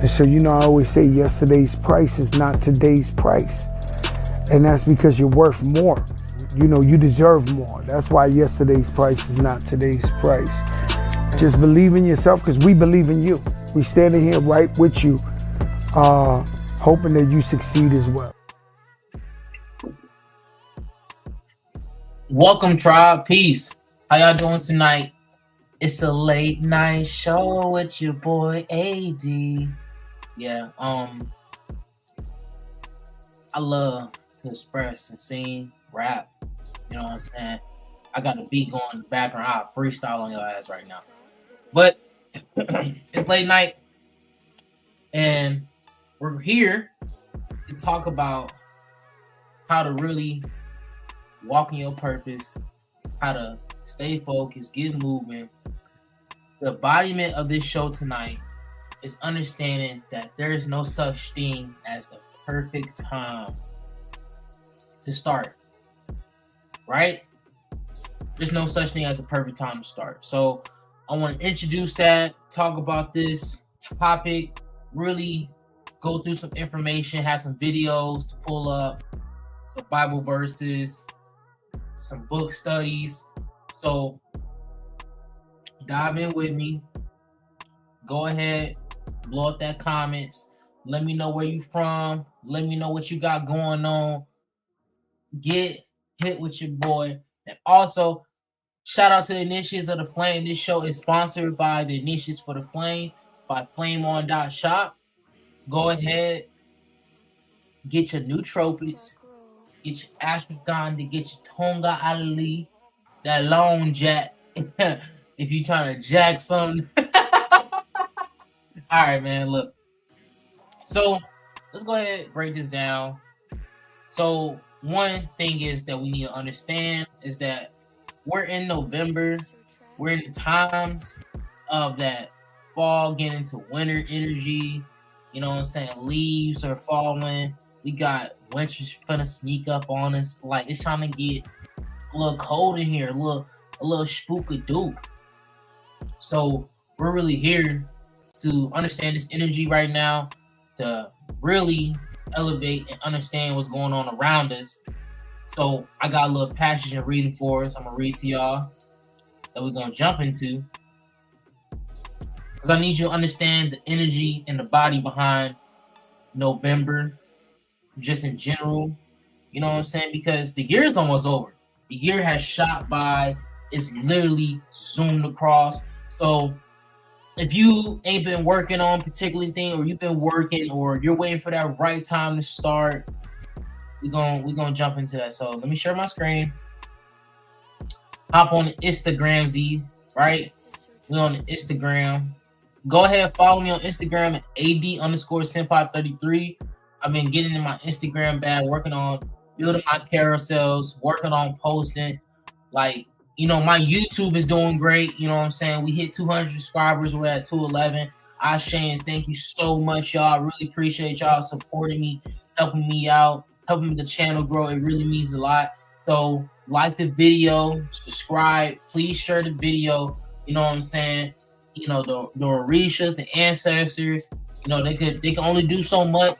So, I always say yesterday's price is not today's price. And that's because you're worth more. You deserve more. That's why yesterday's price is not today's price. Just believe in yourself, because we believe in you. We standing here right with you, hoping that you succeed as well. Welcome, tribe. Peace. How y'all doing tonight? It's a late night show with your boy AD. Yeah, I love to express and sing, rap. You know what I'm saying? I got a beat going in the background. I'll freestyle on your ass right now. But it's late night, and we're here to talk about how to really walk in your purpose, how to stay focused, get moving. The embodiment of this show tonight is understanding that there is no such thing as the perfect time to start, right? There's no such thing as a perfect time to start. So I want to introduce that, talk about this topic, really go through some information, have some videos to pull up, some Bible verses, some book studies. So dive in with me. Go ahead, blow up that comments. Let me know where you from. Let me know what you got going on. Get hit with your boy. And also, shout out to the Initiates of the Flame. This show is sponsored by the Initiates for the Flame by Flameon.shop. Go ahead, get your nootropics, get your ashwagandha, get your Tonga Ali, that long jack. If you trying to jack something. All right, man, look. So let's go ahead and break this down. So one thing is that we need to understand is that we're in November. We're in the times of that fall getting into winter energy. You know what I'm saying? Leaves are falling. We got winter's gonna sneak up on us. Like, it's trying to get a little cold in here, a little spookadook. So we're really here to understand this energy right now, to really elevate and understand what's going on around us. So I got a little passage and reading for us. I'm gonna read to y'all that we're gonna jump into, because I need you to understand the energy and the body behind November, just in general. You know what I'm saying? Because the year is almost over. The year has shot by. It's literally zoomed across. So if you ain't been working on a particular thing, or you've been working, or you're waiting for that right time to start, we're gonna jump into that. So let me share my screen. Hop on the Instagram, Z, right? We're on the Instagram. Go ahead, follow me on Instagram at AD_Senpai33. I've been getting in my Instagram bag, working on building my carousels, working on posting. Like, my YouTube is doing great. You know what I'm saying? We hit 200 subscribers. We're at 211. Shane, thank you so much, y'all. I really appreciate y'all supporting me, helping me out, helping the channel grow. It really means a lot. So like the video, subscribe, please share the video. You know what I'm saying? The Orishas, the ancestors, they can only do so much,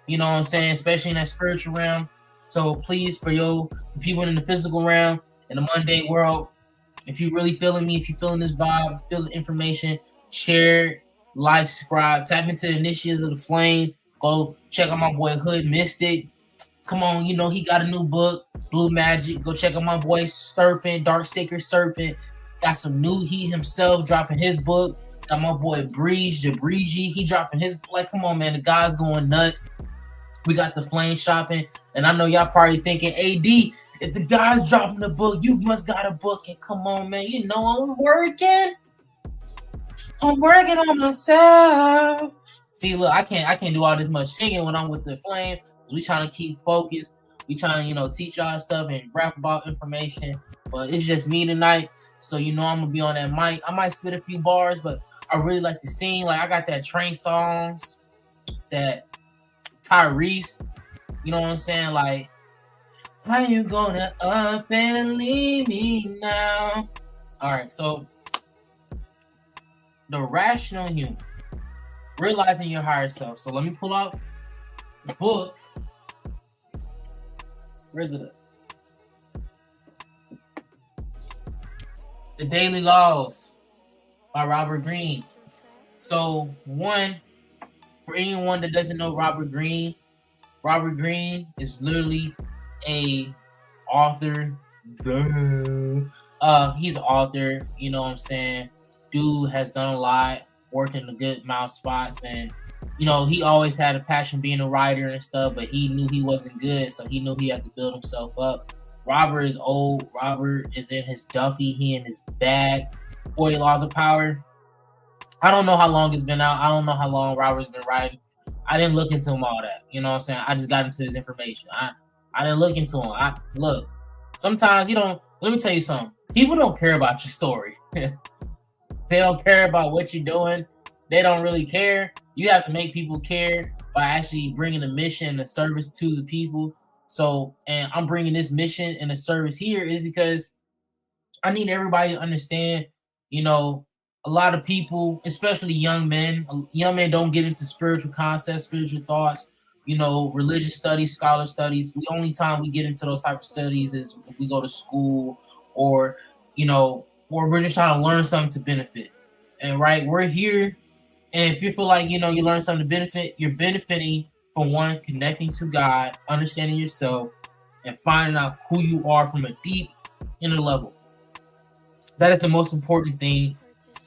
you know what I'm saying, especially in that spiritual realm. So please, for the people in the physical realm, in the mundane world, if you really feeling me, if you feeling this vibe, feel the information, share, like, subscribe, tap into the Initiates of the Flame. Go check out my boy Hood Mystic. Come on, he got a new book, Blue Magic. Go check out my boy Serpent, Dark Sacred Serpent. Got some new heat himself, dropping his book. Got my boy Breeze, Jabriji. He dropping his, like, come on, man, the guy's going nuts. We got the Flame shopping. And I know y'all probably thinking, AD, if the guy's dropping the book, you must got a book. And come on, man, I'm working. I'm working on myself. See, look, I can't do all this much singing when I'm with the Flame. We trying to keep focused. We trying to, teach y'all stuff and rap about information. But it's just me tonight. So, I'm going to be on that mic. I might spit a few bars, but I really like to sing. Like, I got that Train songs, that Tyrese, you know what I'm saying? Like, how you gonna up and leave me now? All right, so the rational human. Realizing your higher self. So let me pull out the book. Where's it at? The Daily Laws by Robert Greene. So one, for anyone that doesn't know Robert Greene is literally a author. He's an author, you know what I'm saying? Dude has done a lot, worked in a good amount of spots, and you know, he always had a passion being a writer and stuff, but he knew he wasn't good, so he knew he had to build himself up. Robert is old. Robert is in his Duffy. He in his bag. 40 Laws of Power. I don't know how long it's been out. I don't know how long Robert's been writing. I didn't look into him all that. You know what I'm saying? I just got into his information. I didn't look into him. Look. Sometimes you don't. Let me tell you something. People don't care about your story. They don't care about what you're doing. They don't really care. You have to make people care by actually bringing a mission and a service to the people. So, and I'm bringing this mission and a service here is because I need everybody to understand, you know, a lot of people, especially young men don't get into spiritual concepts, spiritual thoughts, you know, religious studies, scholar studies. The only time we get into those type of studies is if we go to school or, you know, or we're just trying to learn something to benefit. And right, we're here. And if you feel like, you know, you learn something to benefit, you're benefiting from one, connecting to God, understanding yourself, and finding out who you are from a deep inner level. That is the most important thing.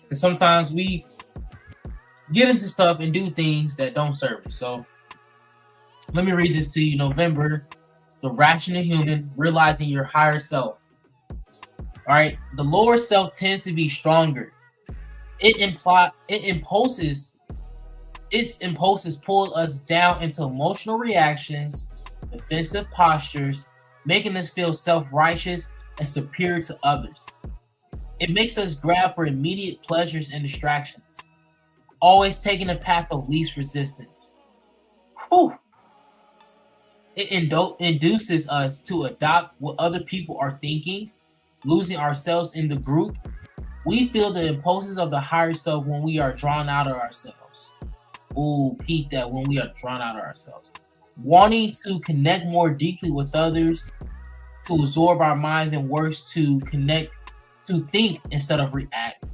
Because sometimes we get into stuff and do things that don't serve us. So let me read this to you. November, the rational human, realizing your higher self. All right. The lower self tends to be stronger. Its impulses pull us down into emotional reactions, defensive postures, making us feel self-righteous and superior to others. It makes us grab for immediate pleasures and distractions, always taking the path of least resistance. Whew. It induces us to adopt what other people are thinking, losing ourselves in the group. We feel the impulses of the higher self when we are drawn out of ourselves. Ooh, peep that, when we are drawn out of ourselves. Wanting to connect more deeply with others, to absorb our minds and works, to connect, to think instead of react,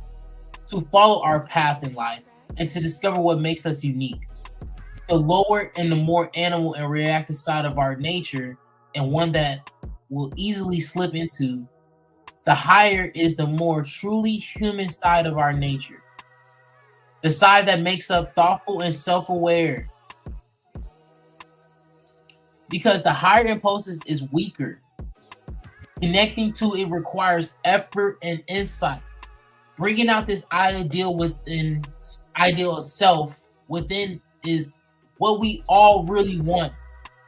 to follow our path in life, and to discover what makes us unique. The lower and the more animal and reactive side of our nature, and one that will easily slip into, the higher is the more truly human side of our nature. The side that makes us thoughtful and self-aware. Because the higher impulses is weaker. Connecting to it requires effort and insight. Bringing out this ideal of self within is what we all really want.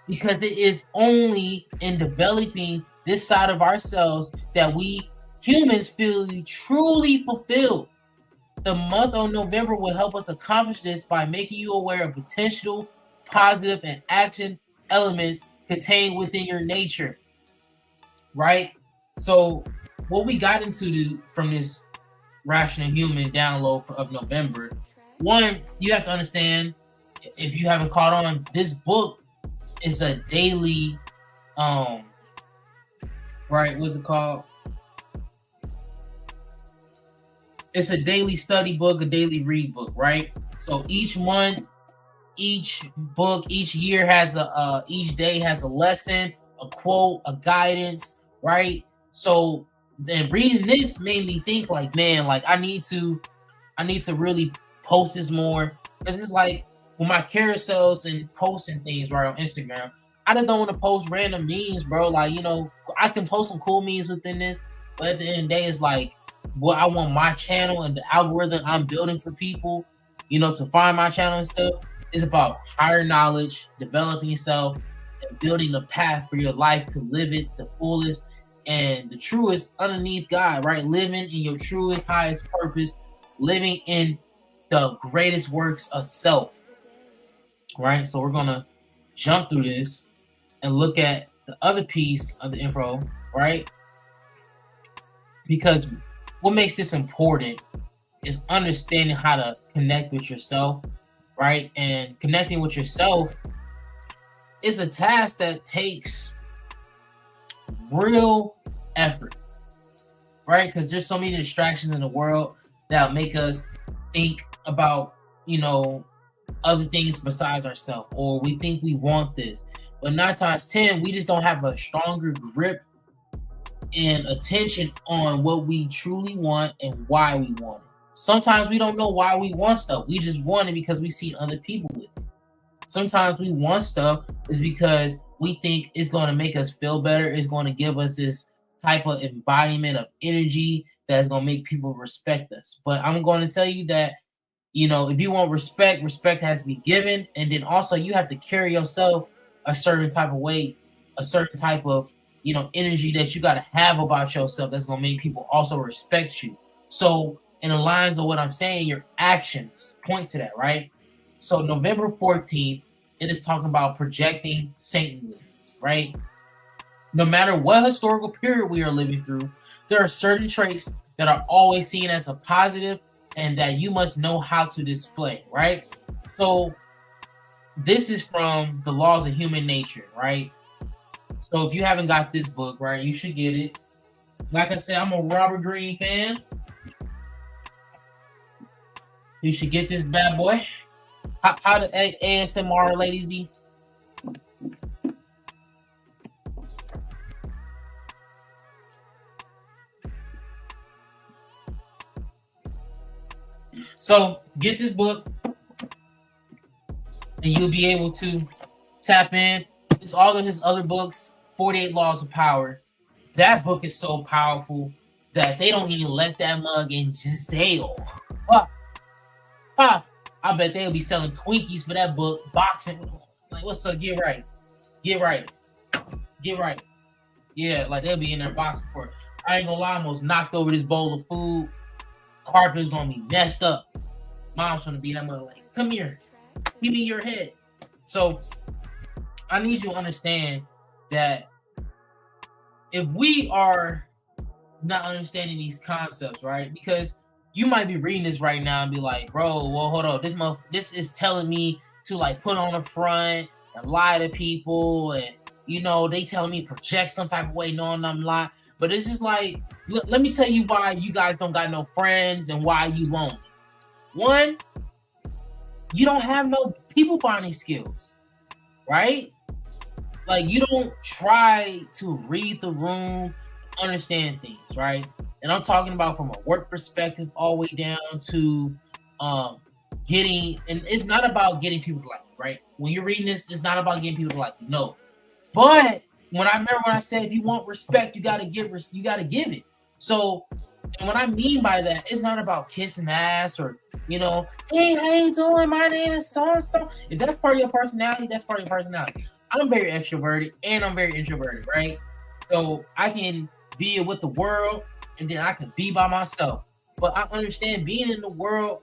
Because it is only in developing this side of ourselves that we humans feel truly fulfilled. The month of November will help us accomplish this by making you aware of potential, positive, and action elements contained within your nature. Right? So, what we got into from this Rational Human download of November, one, you have to understand, if you haven't caught on, this book is a daily, right? What's it called? It's a daily study book, a daily read book, right? So each month, each book, each year has each day has a lesson, a quote, a guidance, right? So then reading this made me think like, man, like I need to really post this more, because it's like with my carousels and posting things right on Instagram, I just don't want to post random memes, bro. Like, you know, I can post some cool memes within this, but at the end of the day, it's like what I want my channel and the algorithm I'm building for people, you know, to find my channel and stuff is about higher knowledge, developing yourself, and building a path for your life to live it the fullest and the truest underneath God, right? Living in your truest, highest purpose, living in the greatest works of self, right? So we're going to jump through this and look at the other piece of the info, right? Because what makes this important is understanding how to connect with yourself right? And connecting with yourself is a task that takes real effort, right? Because there's so many distractions in the world that make us think about, other things besides ourselves, or we think we want this. But 9 times 10, we just don't have a stronger grip and attention on what we truly want and why we want it. Sometimes we don't know why we want stuff. We just want it because we see other people with it. Sometimes we want stuff is because we think it's going to make us feel better. It's going to give us this type of embodiment of energy that's going to make people respect us. But I'm going to tell you that, if you want respect, respect has to be given. And then also you have to carry yourself a certain type of way, a certain type of, energy that you got to have about yourself that's going to make people also respect you. So in the lines of what I'm saying, your actions point to that, right? So November 14th, it is talking about projecting saintliness, right? No matter what historical period we are living through, there are certain traits that are always seen as a positive and that you must know how to display, right? So this is from the Laws of Human Nature, right? So if you haven't got this book, right, you should get it. Like I said, I'm a Robert Greene fan. You should get this bad boy. How do ASMR ladies be? So get this book and you'll be able to tap in. It's all of his other books, 48 Laws of Power. That book is so powerful that they don't even let that mug in jail. I bet they'll be selling Twinkies for that book, boxing. Like, what's up? Get right. Get right. Get right. Yeah, like they'll be in there boxing for it. I ain't gonna lie, I almost knocked over this bowl of food. Carpet's gonna be messed up. Mom's gonna be that mother like, come here. Give me your head. So I need you to understand that if we are not understanding these concepts, right? Because you might be reading this right now and be like, bro, well, hold on. This is telling me to like put on a front and lie to people. And, they telling me project some type of way knowing I'm lying. But it's just like, let me tell you why you guys don't got no friends and why you lonely. One, you don't have no people bonding skills, right? Like you don't try to read the room, understand things, right? And I'm talking about from a work perspective all the way down to getting, and it's not about getting people to like you, right? When you're reading this, it's not about getting people to like you, no. But when I said if you want respect, you gotta give it. So, and what I mean by that, it's not about kissing ass or hey, how you doing? My name is so and so. If that's part of your personality, that's part of your personality. I'm very extroverted and I'm very introverted, right? So I can be with the world and then I can be by myself. But I understand being in the world,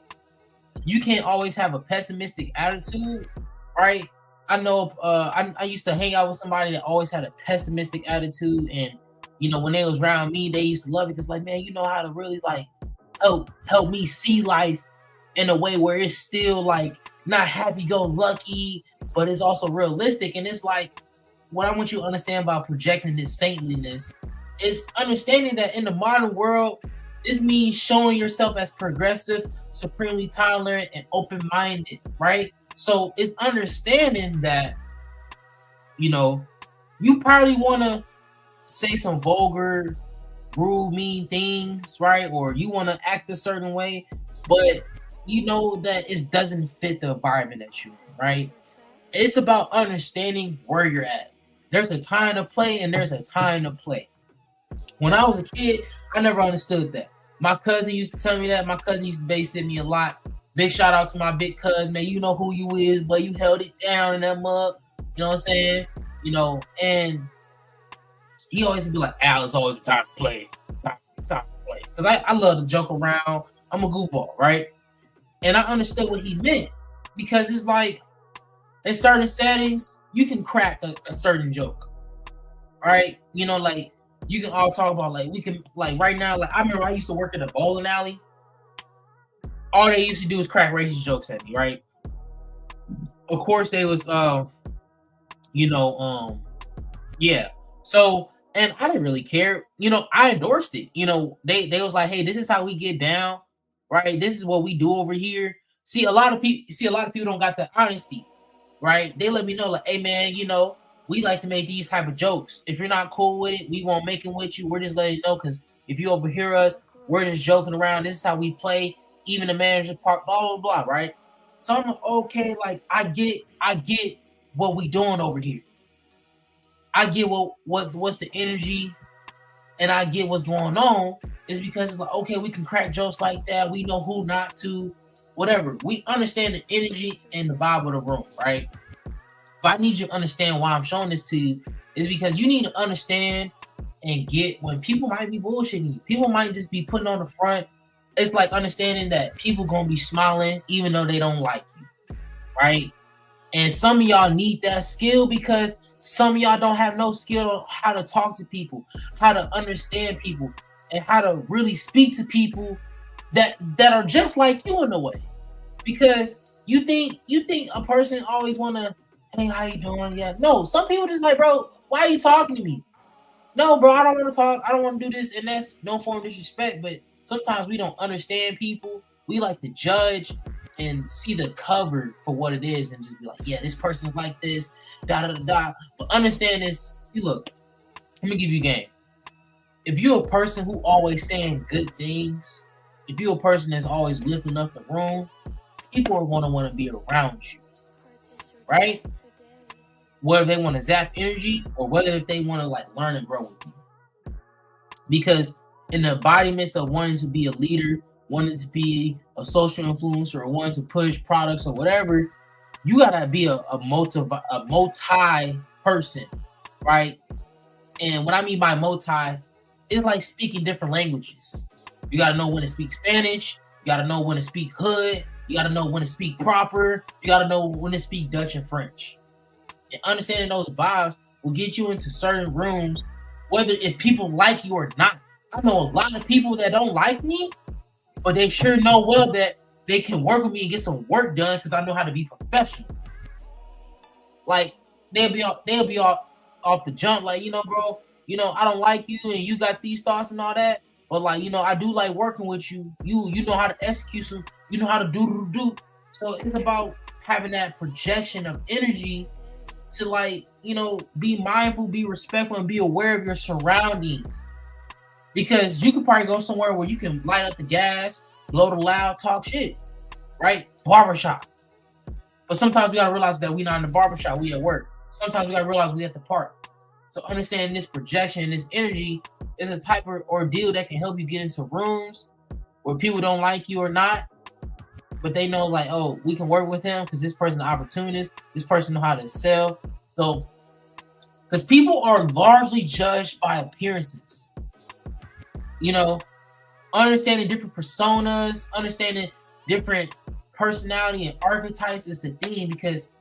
you can't always have a pessimistic attitude, right? I know I used to hang out with somebody that always had a pessimistic attitude, and when they was around me, they used to love it because like, man, you know how to really like help me see life in a way where it's still like not happy-go-lucky, but it's also realistic. And it's like what I want you to understand about projecting this saintliness is understanding that in the modern world, this means showing yourself as progressive, supremely tolerant, and open-minded, right? So it's understanding that, you probably want to say some vulgar, rude, mean things, right? Or you want to act a certain way, but you know that it doesn't fit the environment that you're in, right? It's about understanding where you're at. There's a time to play and there's a time to play. When I was a kid, I never understood that. My cousin used to tell me that. My cousin used to babysit me a lot. Big shout out to my big cousin, man. You know who you is, but you held it down in that mug. You know what I'm saying? And he always be like, Al, it's always time to play. Time to play. Because I love to joke around. I'm a goofball, right? And I understood what he meant. Because it's like, in certain settings, you can crack a certain joke. Right? Like, you can all talk about, like, we can, like, right now, like, I remember I used to work at a bowling alley. All they used to do is crack racist jokes at me, right? of course they was you know, yeah. So, and I didn't really care. I endorsed it. They was like, "Hey, this is how we get down, right? This is what we do over here." See, a lot of people don't got the honesty, right? They let me know, like, "Hey, man, we like to make these type of jokes. If you're not cool with it, we won't make it with you. We're just letting you know because if you overhear us, we're just joking around. This is how we play. Even the manager part, blah blah blah, right?" So I'm like, okay, like I get what we doing over here. I get what's the energy, and I get what's going on. Is because it's like, okay, we can crack jokes like that. We know who not to, whatever. We understand the energy and the vibe of the room, right? But I need you to understand why I'm showing this to you is because you need to understand and get when people might be bullshitting you. People might just be putting on the front. It's like understanding that people gonna be smiling even though they don't like you, right? And some of y'all need that skill because some of y'all don't have no skill on how to talk to people, how to understand people, and how to really speak to people that are just like you in a way. Because you think a person always wanna, hey, how you doing? Yeah. No, some people just like, bro, why are you talking to me? No, bro, I don't want to talk. I don't want to do this, and that's no form of disrespect. But sometimes we don't understand people. We like to judge and see the cover for what it is, and just be like, "Yeah, this person's like this." Da da da da. But understand this. See, look, let me give you a game. If you're a person who always saying good things, if you're a person that's always lifting up the room, people are gonna want to be around you, right? Whether they want to zap energy or whether if they want to like learn and grow with you. Because in the embodiments of wanting to be a leader, wanting to be a social influencer, or wanting to push products or whatever, you gotta be a multi person, right? And what I mean by multi is like speaking different languages. You gotta know when to speak Spanish. You gotta know when to speak hood. You gotta know when to speak proper. You gotta know when to speak Dutch and French. And understanding those vibes will get you into certain rooms, whether if people like you or not. I know a lot of people that don't like me, but they sure know well that they can work with me and get some work done because I know how to be professional. Like they'll be off the jump, like, bro, I don't like you and you got these thoughts and all that. But like, I do like working with you. You know how to execute some, you know how to do. So it's about having that projection of energy to like, be mindful, be respectful, and be aware of your surroundings. Because you could probably go somewhere where you can light up the gas, blow the loud, talk shit, right? Barbershop. But sometimes we gotta realize that we not in the barbershop, we at work. Sometimes we gotta realize we at the park. So understanding this projection, this energy is a type of ordeal that can help you get into rooms where people don't like you or not, but they know like, oh, we can work with him because this person an opportunist, this person know how to sell. So because people are largely judged by appearances, you know, understanding different personas, understanding different personality and archetypes is the thing. Because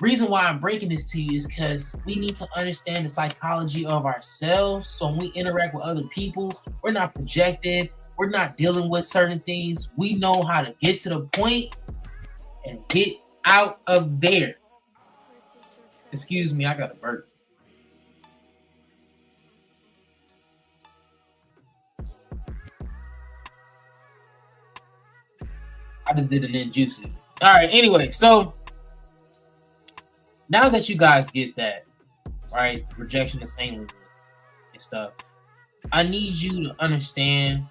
reason why I'm breaking this to you is because we need to understand the psychology of ourselves. So when we interact with other people, we're not projected, we're not dealing with certain things. We know how to get to the point and get out of there. Excuse me, I got a burp. I just did an ninjutsu. All right, anyway, so now that you guys get that, right, rejection of saintliness and stuff, I need you to understand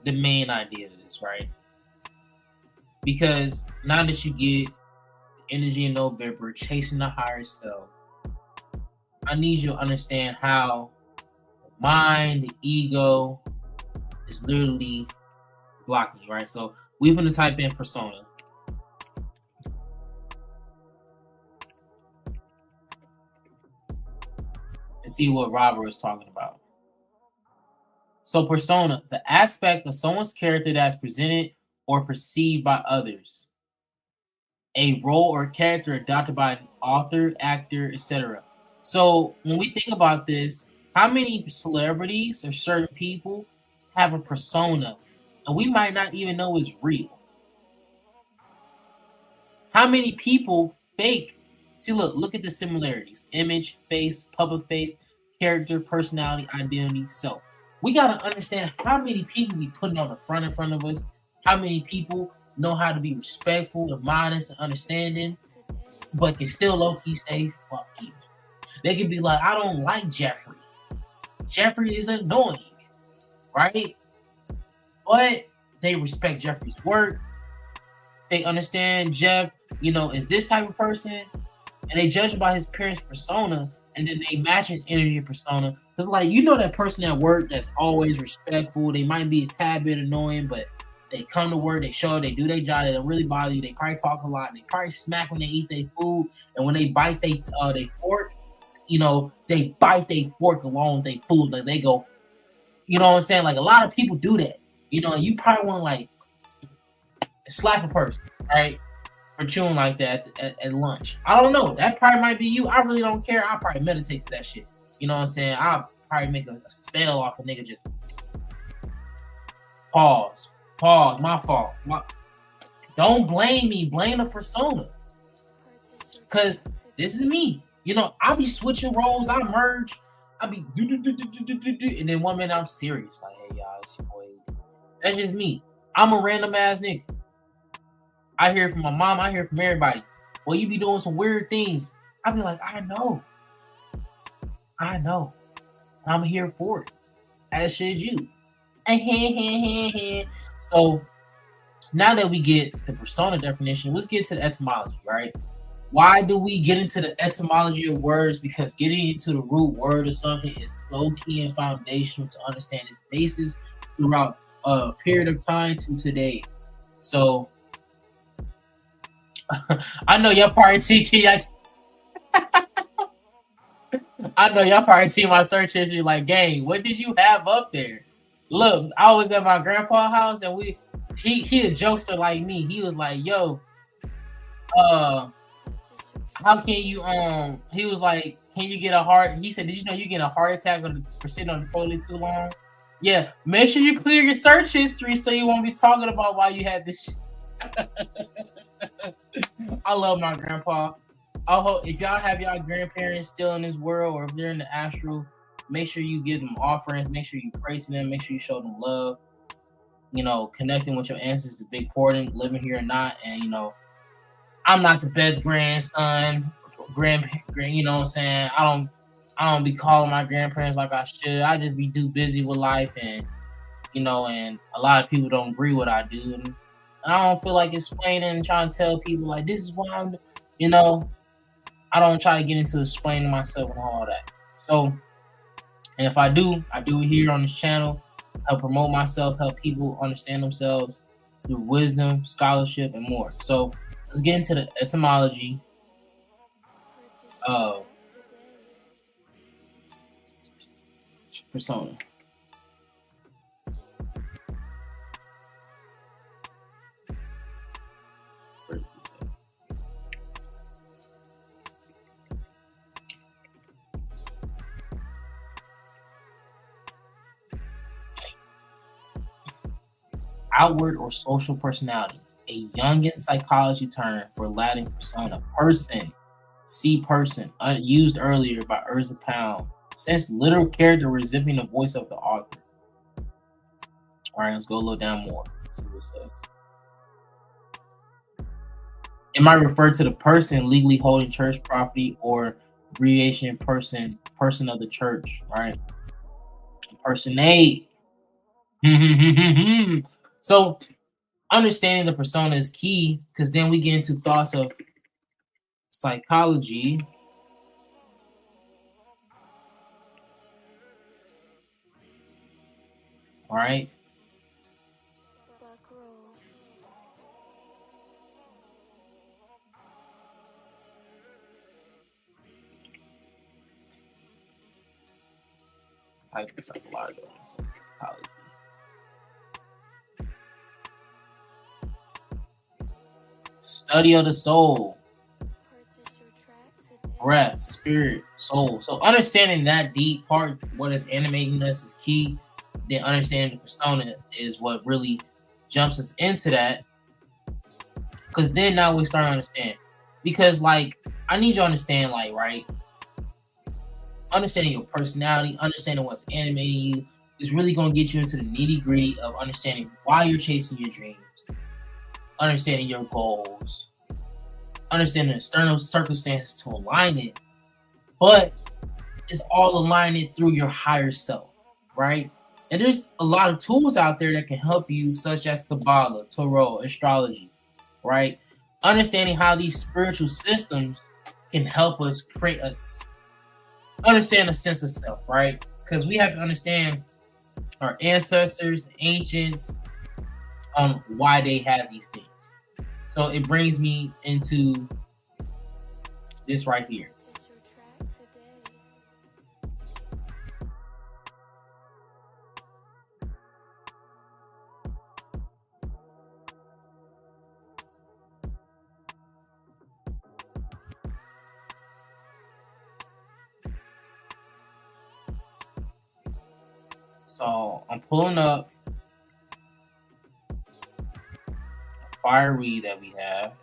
the main idea of this, right? Because now that you get the energy in November, chasing the higher self, I need you to understand how the mind, the ego is literally blocking you, right? So we're going to type in persona. And see what Robert was talking about. So persona, the aspect of someone's character that's presented or perceived by others. A role or character adopted by an author, actor, etc. So when we think about this, how many celebrities or certain people have a persona and we might not even know it's real? How many people fake? See, look at the similarities: image, face, public face, character, personality, identity, self. We gotta understand how many people we putting on the front in front of us. How many people know how to be respectful and modest and understanding, but can still low key say "fuck you." They can be like, "I don't like Jeffrey. Jeffrey is annoying," right? But they respect Jeffrey's work. They understand Jeff, is this type of person, and they judge by his parents' persona, and then they match his energy and persona. Because, like, that person at work that's always respectful. They might be a tad bit annoying, but they come to work, they show up, they do their job, they don't really bother you. They probably talk a lot. They probably smack when they eat their food, and when they bite their fork, they bite their fork along with their food. Like they go, you know what I'm saying? Like a lot of people do that. And you probably want to like slap a person, right? For chewing like that at lunch. I don't know. That probably might be you. I really don't care. I'll probably meditate to that shit. You know what I'm saying? I'll probably make a spell off a nigga just pause. My fault. Don't blame me. Blame the persona. Because this is me. I'll be switching roles. I merge. I'll be and then one minute I'm serious. Like, hey, y'all, it's your boy. That's just me. I'm a random ass nigga. I hear from my mom. I hear from everybody. Well, you be doing some weird things. I be like, I know. I'm here for it. As should you. So now that we get the persona definition, let's get to the etymology, right? Why do we get into the etymology of words? Because getting into the root word of something is so key and foundational to understand its basis throughout a period of time to today. So I know y'all probably see I know y'all probably see my search history like, gang, what did you have up there? Look, I was at my grandpa's house and he a jokester like me. He was like, yo, how can you he was like, can you get a heart? He said, did you know you get a heart attack for sitting on the toilet too long? Yeah, make sure you clear your search history so you won't be talking about why you had this I love my grandpa. I hope if y'all have y'all grandparents still in this world or if they're in the astral, make sure you give them offerings, make sure you pray to them, make sure you show them love. Connecting with your ancestors is big important, living here or not. And I'm not the best grandson, you know what I'm saying? I don't be calling my grandparents like I should. I just be too busy with life and and a lot of people don't agree what I do. And I don't feel like explaining and trying to tell people like this is why I'm I don't try to get into explaining myself and all that. So, and if I do it here on this channel, help promote myself, help people understand themselves through wisdom, scholarship, and more. So let's get into the etymology of persona. Outward or social personality, a Jungian psychology term for Latin persona, person, see person, used earlier by Urza Pound, since literal character resembling the voice of the author. All right, let's go a little down more. Let's see what it says. It might refer to the person legally holding church property or abbreviation person of the church, right? Impersonate. So understanding the persona is key because then we get into thoughts of psychology. All right. Type of psychology. Study of the soul, breath, spirit, soul. So understanding that deep part, what is animating us, is key. Then understanding the persona is what really jumps us into that. Because then now we start to understand. Because like I need you to understand, like, right, understanding your personality, understanding what's animating you is really gonna get you into the nitty-gritty of understanding why you're chasing your dreams, understanding your goals, understanding external circumstances to align it, but it's all aligning through your higher self, right? And there's a lot of tools out there that can help you, such as Kabbalah, Tarot, astrology, right? Understanding how these spiritual systems can help us create understand a sense of self, right? Because we have to understand our ancestors, the ancients, on why they had these things. So it brings me into this right here. So I'm pulling up a fire read that we have.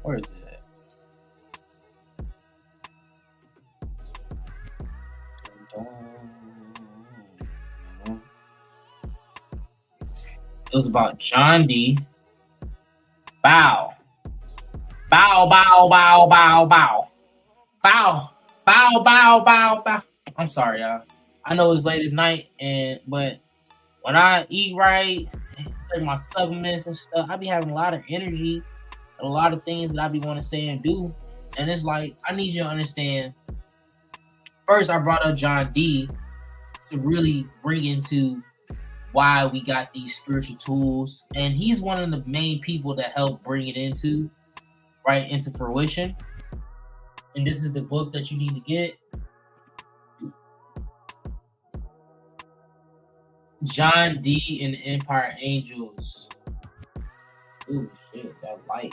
Where is it at? It was about John D. Bow. Bow, bow, bow, bow, bow. Bow, bow, bow, bow, bow. I'm sorry, y'all. I know it's late as night, but when I eat right, take my supplements and stuff, I be having a lot of energy, and a lot of things that I be want to say and do. And it's like I need you to understand. First, I brought up John D to really bring into why we got these spiritual tools, and he's one of the main people that help bring it into fruition. And this is the book that you need to get. John D and the Empire Angels. Ooh, shit, that light.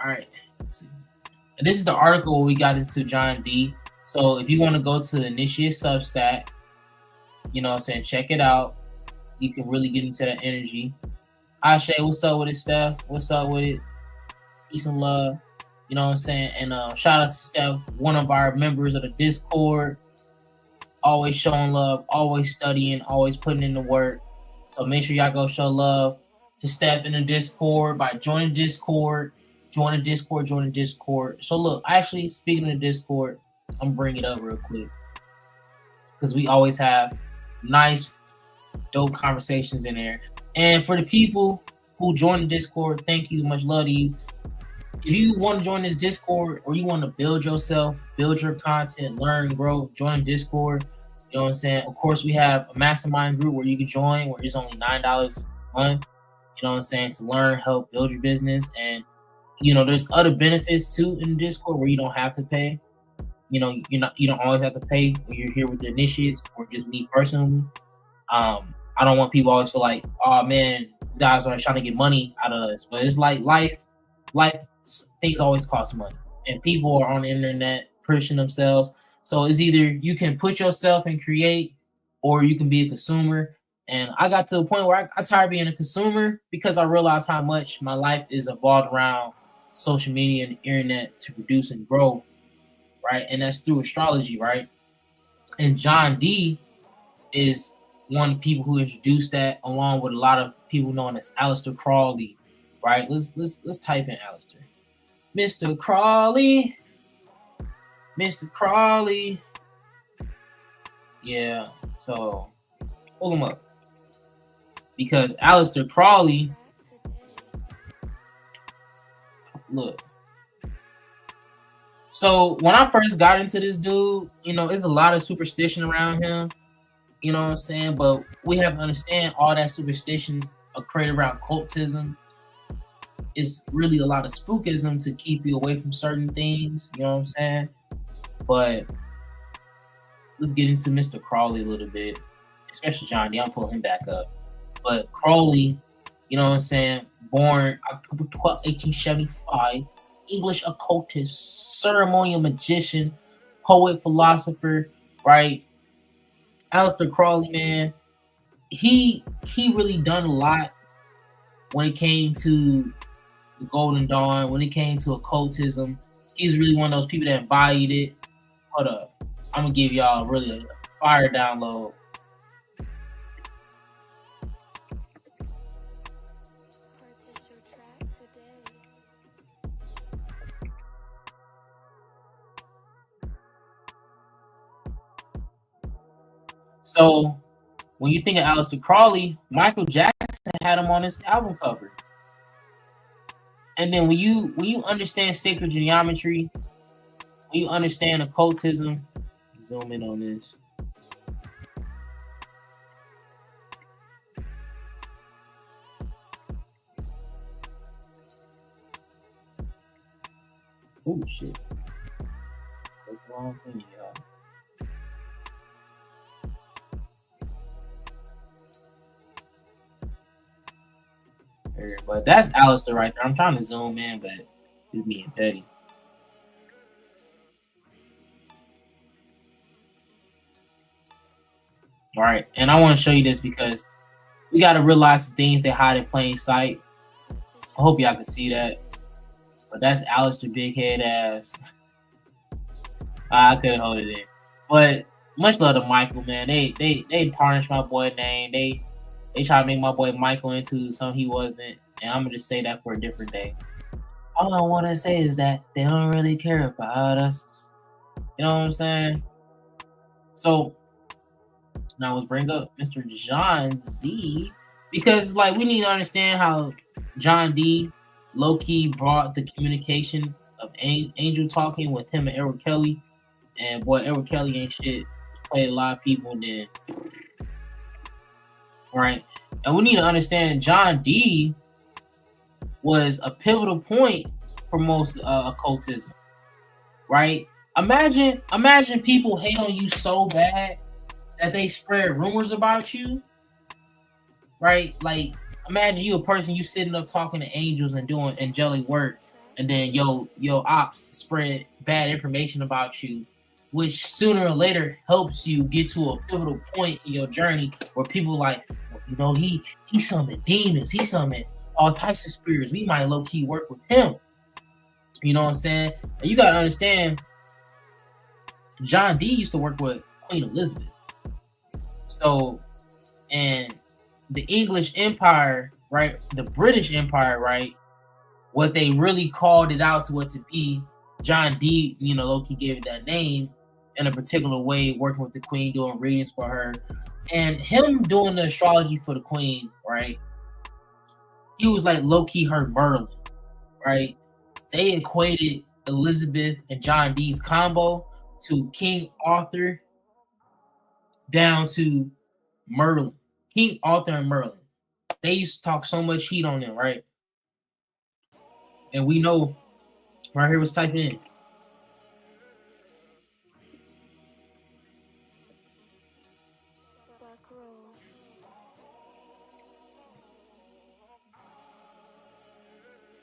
All right. And this is the article where we got into John D. So if you want to go to the Initiate Substack, you know what I'm saying, check it out. You can really get into that energy. Ashe, what's up with it, Steph? What's up with it? Peace and love. You know what I'm saying? And shout out to Steph, one of our members of the Discord. Always showing love, always studying, always putting in the work. So make sure y'all go show love to Steph in the Discord by joining Discord. Join the Discord. So look, actually, speaking of the Discord, I'm bringing it up real quick. Because we always have nice, dope conversations in there. And for the people who join the Discord, thank you. Much love to you. If you want to join this Discord or you want to build yourself, build your content, learn, grow, join the Discord. You know what I'm saying? Of course, we have a mastermind group where you can join where it's only $9 a month. You know what I'm saying? To learn, help build your business. And, you know, there's other benefits too in the Discord where you don't have to pay. You know, you don't always have to pay when you're here with the initiates or just me personally. I don't want people always feel like, oh man, these guys are trying to get money out of us. But it's like life things always cost money. And people are on the internet pushing themselves. So it's either you can push yourself and create, or you can be a consumer. And I got to a point where I tired being a consumer because I realized how much my life is evolved around social media and the internet to produce and grow, right? And that's through astrology, right? And John D is one of the people who introduced that, along with a lot of people known as Aleister Crowley, right? Let's type in Aleister. Mr. Crowley. Yeah, so pull him up. Because Aleister Crowley, look. So when I first got into this dude, you know, there's a lot of superstition around him. You know what I'm saying? But we have to understand all that superstition created around occultism is really a lot of spookism to keep you away from certain things. You know what I'm saying? But let's get into Mr. Crowley a little bit, especially John D. I'll pull him back up. But Crowley, you know what I'm saying? Born October 12, 1875, English occultist, ceremonial magician, poet, philosopher, right? Aleister Crowley, man, he really done a lot when it came to the Golden Dawn, when it came to occultism. He's really one of those people that embodied it. Hold up. I'm gonna give y'all really a fire download. So when you think of Aleister Crowley, Michael Jackson had him on his album cover. And then when you understand sacred geometry, when you understand occultism, zoom in on this. Oh shit. That's the wrong thing, y'all. But that's Aleister right there. I'm trying to zoom in, but he's being petty. All right, and I want to show you this because we got to realize the things they hide in plain sight. I hope y'all can see that. But that's Aleister big head ass. I couldn't hold it in. But much love to Michael, man. They tarnished my boy name. They try to make my boy Michael into something he wasn't. And I'm gonna just say that for a different day. All I wanna say is that they don't really care about us. You know what I'm saying? So now let's bring up Mr. John Z, because like we need to understand how John D low-key brought the communication of angel talking with him and Edward Kelly. And boy, Edward Kelly ain't shit. Played a lot of people, and then right. And we need to understand John D was a pivotal point for most occultism, right? Imagine people hate on you so bad that they spread rumors about you, right? Like, imagine you a person, you sitting up talking to angels and doing angelic work, and then your ops spread bad information about you, which sooner or later helps you get to a pivotal point in your journey where people like, you know, he summoned demons, he summoned all types of spirits. We might low key work with him. You know what I'm saying? And you gotta understand, John D used to work with Queen Elizabeth. So, and the English Empire, right? The British Empire, right? What they really called it out to what to be. John D, you know, low key gave it that name in a particular way, working with the Queen, doing readings for her, and him doing the astrology for the Queen, right? He was like low-key her Merlin, right? They equated Elizabeth and John D's combo to King Arthur down to Merlin. King Arthur and Merlin. They used to talk so much heat on them, right? And we know right here was typing in.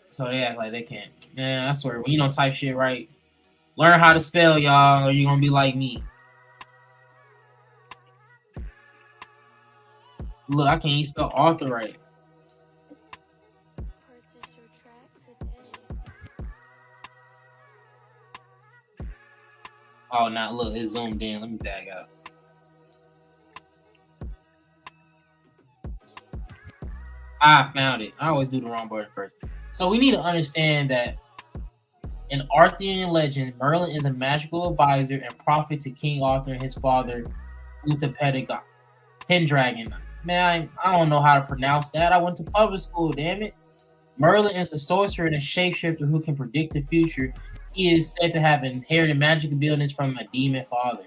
So they act like they can't. Man, I swear, when you don't type shit right, learn how to spell, y'all, or you're gonna be like me. Look, I can't even spell Arthur right. Oh, now look, it's zoomed in. Let me back up. I found it. I always do the wrong button first. So we need to understand that in Arthurian legend, Merlin is a magical advisor and prophet to King Arthur and his father, Uther Pendragon. Man, I don't know how to pronounce that. I went to public school, damn it. Merlin is a sorcerer and a shapeshifter who can predict the future. He is said to have inherited magic abilities from a demon father.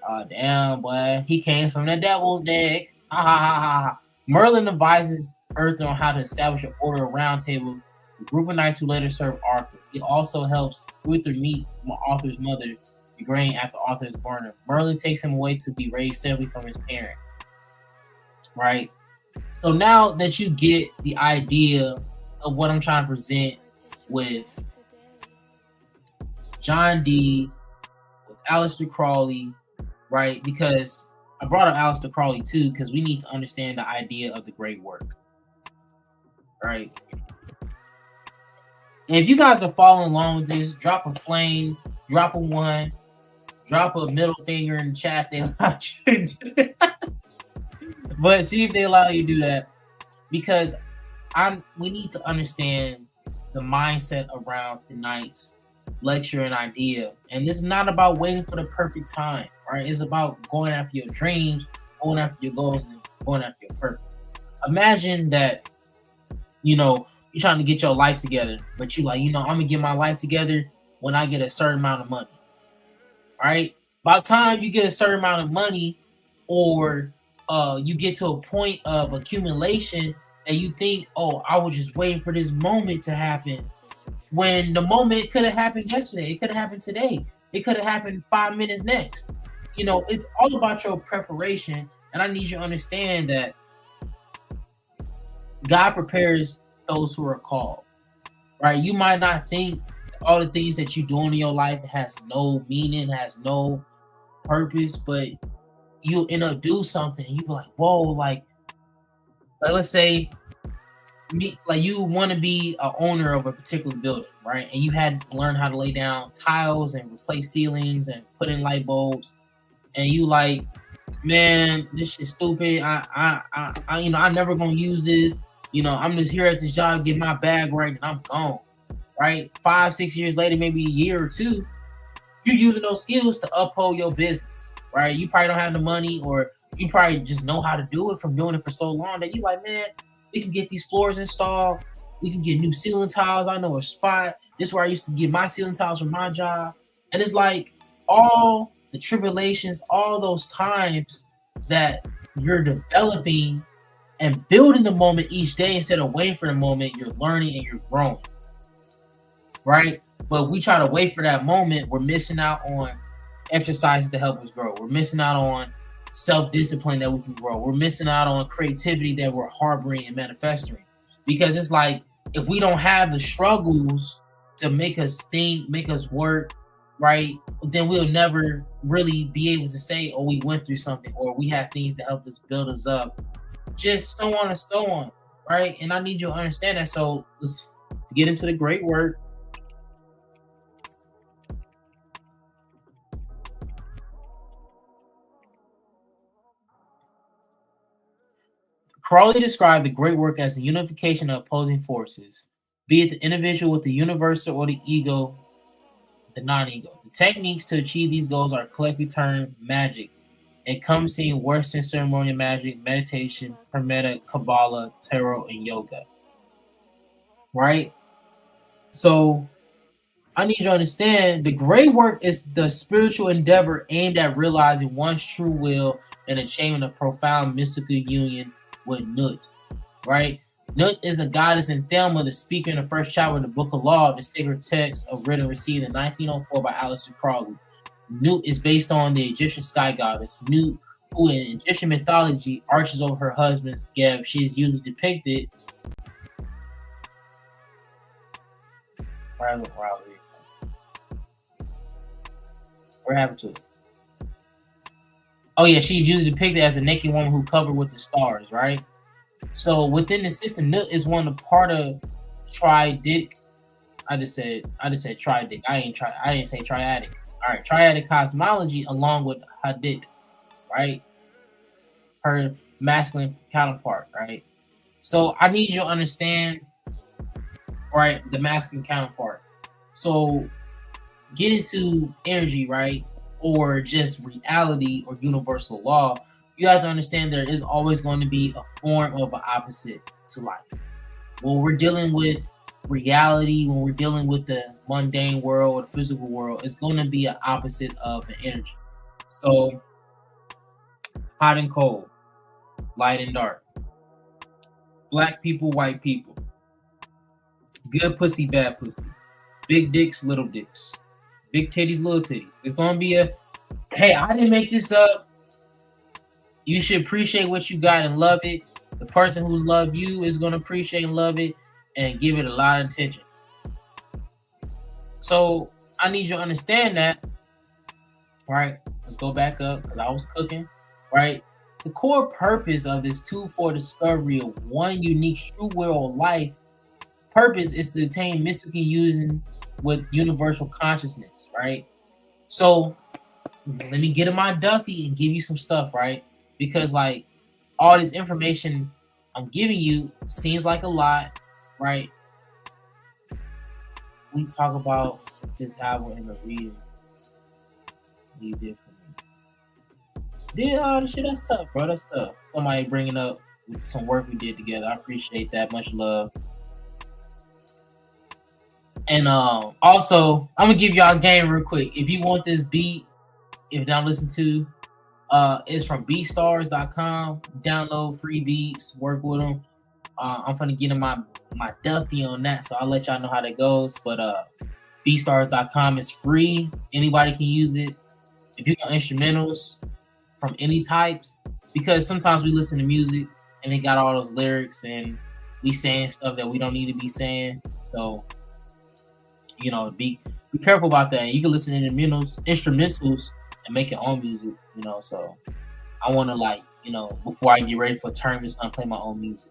Oh, damn, boy. He came from the devil's deck. Ha ha ha ha. Merlin advises Arthur on how to establish an order of round table, a group of knights who later serve Arthur. He also helps Uther meet Arthur's mother, Igraine, after Arthur is born. Merlin takes him away to be raised separately from his parents. Right? So now that you get the idea of what I'm trying to present with John D, with Aleister Crowley, right? Because I brought up Aleister Crowley too because we need to understand the idea of the great work, right? And if you guys are following along with this, drop a flame, drop a one, drop a middle finger in the chat. They allow you to do that. But see if they allow you to do that, because we need to understand the mindset around tonight's lecture and idea. And this is not about waiting for the perfect time, right? It's about going after your dreams, going after your goals, and going after your purpose. Imagine that, you're trying to get your life together, but you like, I'm gonna get my life together when I get a certain amount of money. Right? By the time you get a certain amount of money, or you get to a point of accumulation, and you think, oh, I was just waiting for this moment to happen, when the moment could have happened yesterday, it could have happened today, it could have happened 5 minutes next. It's all about your preparation, and I need you to understand that God prepares those who are called, right? You might not think all the things that you're doing in your life has no meaning, has no purpose, but you'll end up do something and you be like, whoa, like let's say you want to be an owner of a particular building, right? And you had to learn how to lay down tiles and replace ceilings and put in light bulbs, and you like, man, this shit's stupid. I never gonna use this. I'm just here at this job, get my bag right, and I'm gone. Right? 5-6 years later, maybe a year or two, you're using those skills to uphold your business, right? You probably don't have the money, or you probably just know how to do it from doing it for so long that you like, man, we can get these floors installed. We can get new ceiling tiles. I know a spot. This is where I used to get my ceiling tiles from my job. And it's like all the tribulations, all those times that you're developing and building the moment each day instead of waiting for the moment, you're learning and you're growing. Right? But we try to wait for that moment, we're missing out on exercises to help us grow. We're missing out on self-discipline that we can grow. We're missing out on creativity that we're harboring and manifesting. Because it's like, if we don't have the struggles to make us think, make us work, right, then we'll never really be able to say, oh, we went through something, or we have things to help us build us up. Just so on and so on, right? And I need you to understand that. So let's get into the great work. Crowley described the great work as the unification of opposing forces, be it the individual with the universal or the ego, the non-ego. The techniques to achieve these goals are collectively termed magic, encompassing Western ceremonial magic, meditation, Hermetic, Kabbalah, tarot, and yoga. Right? So I need you to understand the great work is the spiritual endeavor aimed at realizing one's true will and achieving a profound mystical union with Nut, right? Nut is the goddess in Thelma, the speaker in the first chapter of the Book of Law, the sacred text of written received in 1904 by Aleister Crowley. Nut is based on the Egyptian sky goddess Nut, who in Egyptian mythology arches over her husband's Geb. She is usually depicted. What happened to it? Oh yeah, she's usually depicted as a naked woman who covered with the stars, right? So within the system, Nut is one of part of triadic. I just said triadic. I didn't say triadic. All right, triadic cosmology along with Hadit, right? Her masculine counterpart, right? So I need you to understand, right, the masculine counterpart. So get into energy, right? Or just reality or universal law, you have to understand there is always going to be a form of an opposite to life. When we're dealing with reality, when we're dealing with the mundane world or the physical world, it's going to be an opposite of an energy. So hot and cold, light and dark, black people, white people, good pussy, bad pussy, big dicks, little dicks, big titties, little titties. It's going to be a, hey, I didn't make this up. You should appreciate what you got and love it. The person who loves you is going to appreciate and love it and give it a lot of attention. So I need you to understand that. All right, let's go back up because I was cooking. right? The core purpose of this twofold discovery of one unique true will of life purpose is to attain mystical union with universal consciousness, right? So let me get in my Duffy and give you some stuff, right? Because like all this information I'm giving you seems like a lot, right? We talk about this album in the reading you did for me. Yeah, the shit, that's tough, bro. That's tough. Somebody bringing up some work we did together. I appreciate that. Much love. And also, I'm gonna give y'all a game real quick. If you want this beat, if you don't listen to, it's from beatstars.com. Download free beats, work with them. I'm gonna get in my Duffy on that, so I'll let y'all know how that goes. But beatstars.com is free. Anybody can use it. If you want instrumentals from any types, because sometimes we listen to music and they got all those lyrics and we saying stuff that we don't need to be saying. So be careful about that. You can listen to instrumentals and make your own music. So I want to before I get ready for a tournament, I'm play my own music.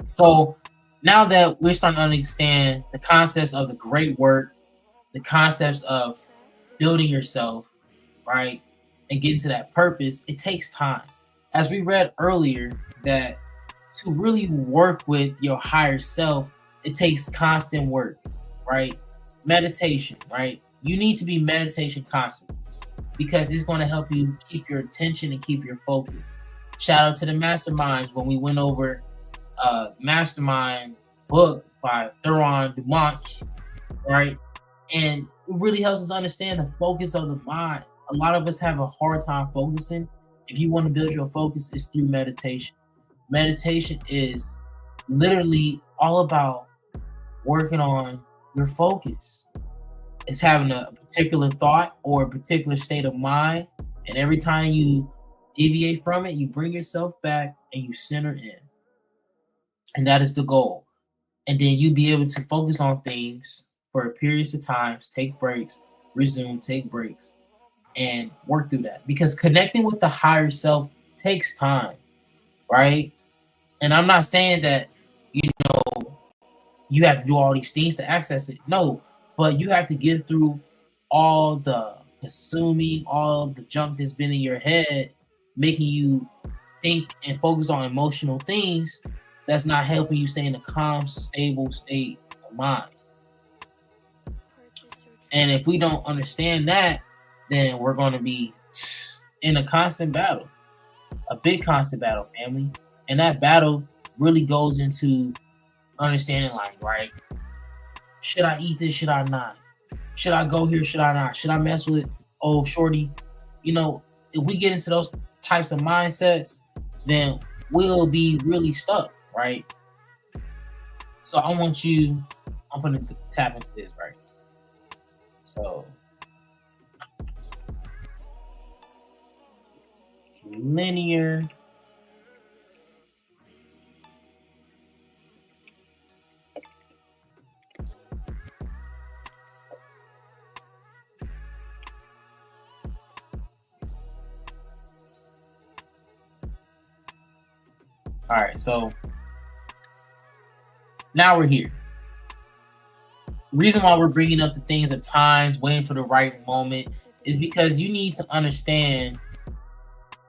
So now that we're starting to understand the concepts of the great work, the concepts of building yourself, right, and getting to that purpose, it takes time. As we read earlier, that to really work with your higher self, it takes constant work, right? Meditation, right? You need to be meditation constant because it's going to help you keep your attention and keep your focus. Shout out to the masterminds when we went over Mastermind book by Theron Dumont, right? And it really helps us understand the focus of the mind. A lot of us have a hard time focusing. If you want to build your focus, it's through meditation. Meditation is literally all about working on your focus. It's having a particular thought or a particular state of mind, and every time you deviate from it, you bring yourself back and you center in. And that is the goal. And then you be able to focus on things for periods of times, take breaks, resume, take breaks, and work through that. Because connecting with the higher self takes time, right? And I'm not saying that, you have to do all these things to access it. No, but you have to get through all the consuming, all the junk that's been in your head, making you think and focus on emotional things that's not helping you stay in a calm, stable state of mind. And if we don't understand that, then we're going to be in a constant battle, a big constant battle, family. And that battle really goes into understanding, right? Should I eat this? Should I not? Should I go here? Should I not? Should I mess with old shorty? If we get into those types of mindsets, then we'll be really stuck, right? So I'm going to tap into this, right? So linear all right, so now we're here. Reason why we're bringing up the things of times, waiting for the right moment, is because you need to understand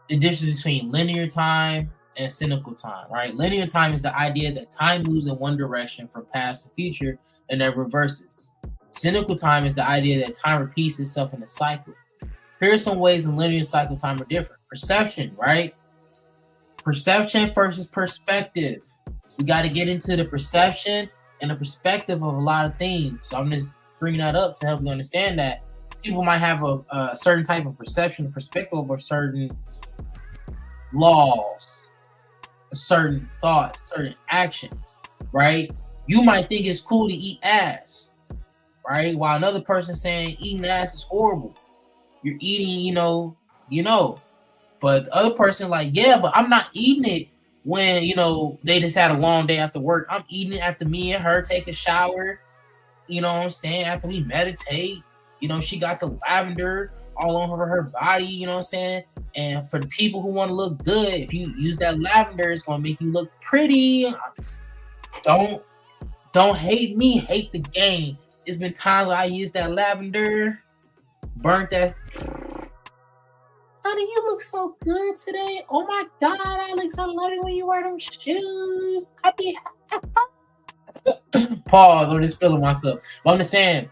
the difference between linear time and cyclical time, right? Linear time is the idea that time moves in one direction from past to future and then reverses. Cyclical time is the idea that time repeats itself in a cycle. Here are some ways in linear cycle time are different. Perception, right? Perception versus perspective. We got to get into the perception and the perspective of a lot of things. So I'm just bringing that up to help you understand that people might have a certain type of perception, perspective of certain laws, certain thoughts, certain actions, right? You might think it's cool to eat ass, right? While another person saying eating ass is horrible. You're eating, but the other person yeah, but I'm not eating it when, they just had a long day after work. I'm eating it after me and her take a shower, you know what I'm saying? After we meditate, she got the lavender all over her body, you know what I'm saying? And for the people who want to look good, if you use that lavender, it's gonna make you look pretty. Don't hate me, hate the game. It's been times where I used that lavender, burnt that. Honey, you look so good today. Oh my God, Alex, I love it when you wear them shoes. I be pause. I'm just feeling myself. But I'm just saying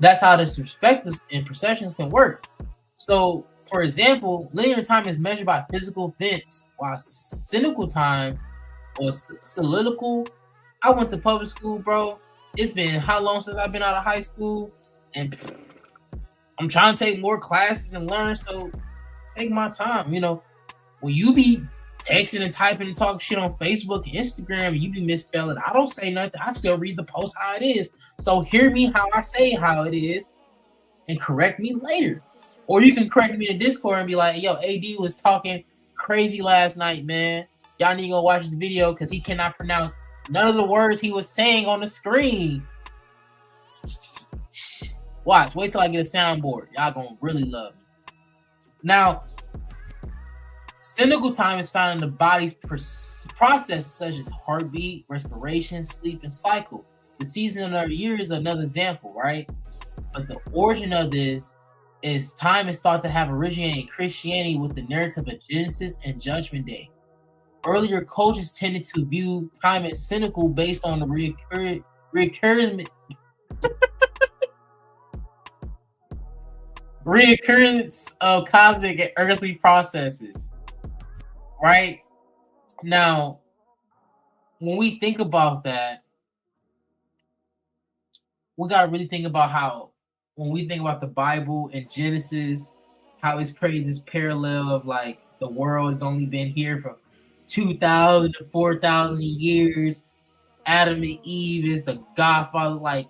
that's how this perspectives and perceptions can work. So, for example, linear time is measured by physical events, while cynical time or solidical. I went to public school, bro. It's been how long since I've been out of high school, and I'm trying to take more classes and learn. So take my time. You know, when you be texting and typing and talking shit on Facebook and Instagram, and you be misspelling, I don't say nothing. I still read the post how it is. So hear me how I say how it is, and correct me later. Or you can correct me in Discord and be like, yo, AD was talking crazy last night, man. Y'all need to go watch this video because he cannot pronounce none of the words he was saying on the screen. Watch, wait till I get a soundboard. Y'all gonna really love me. Now, cynical time is found in the body's processes such as heartbeat, respiration, sleep, and cycle. The season of the year is another example, right? But the origin of this is time is thought to have originated in Christianity with the narrative of Genesis and Judgment Day. Earlier cultures tended to view time as cynical based on the reoccurrence of cosmic and earthly processes. Right? Now, when we think about that, we got to really think about how, when we think about the Bible and Genesis, how it's created this parallel of like the world has only been here for 2,000 to 4,000 years. Adam and Eve is the Godfather. Like,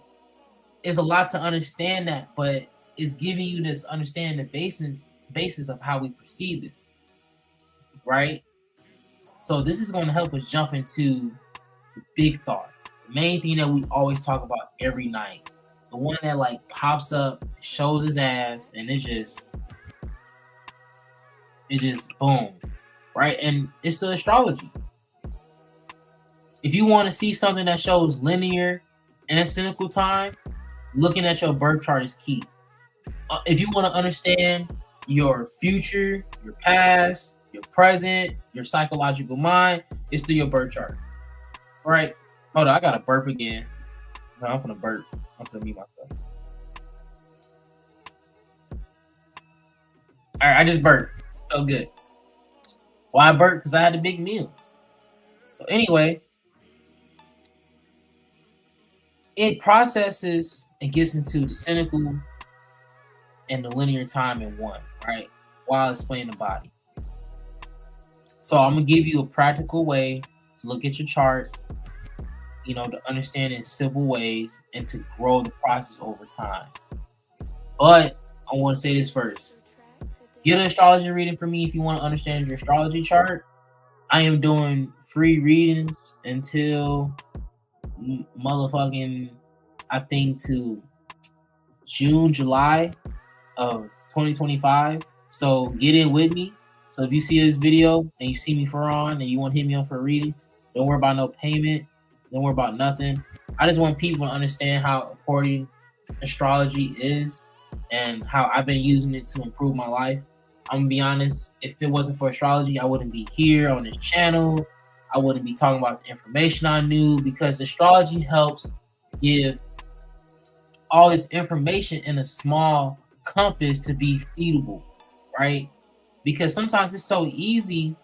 it's a lot to understand that, but it's giving you this understanding the basis of how we perceive this, right? So this is going to help us jump into the big thought, the main thing that we always talk about every night, the one that like pops up, shows his ass, and it just boom, right? And it's the astrology. If you want to see something that shows linear and cynical time, looking at your birth chart is key. If you want to understand your future, your past, your present, your psychological mind, it's through your birth chart. All right. Hold on, I gotta burp again. No, I'm gonna burp. I'm gonna mute myself. All right, I just burped. Felt good. Why I burped? Because I had a big meal. So anyway, it processes and gets into the cynical and the linear time in one, right? While explaining the body. So I'm gonna give you a practical way to look at your chart, you know, to understand in simple ways and to grow the process over time. But I want to say this first. Get an astrology reading for me if you want to understand your astrology chart. I am doing free readings until motherfucking, I think, to June, July of 2025. So get in with me. So if you see this video and you see me for on and you want to hit me up for a reading, don't worry about no payment. Don't worry about nothing. I just want people to understand how important astrology is and how I've been using it to improve my life. I'm gonna be honest, if it wasn't for astrology, I wouldn't be here on this channel. I wouldn't be talking about the information I knew, because astrology helps give all this information in a small compass to be feasible, right? Because sometimes it's so easy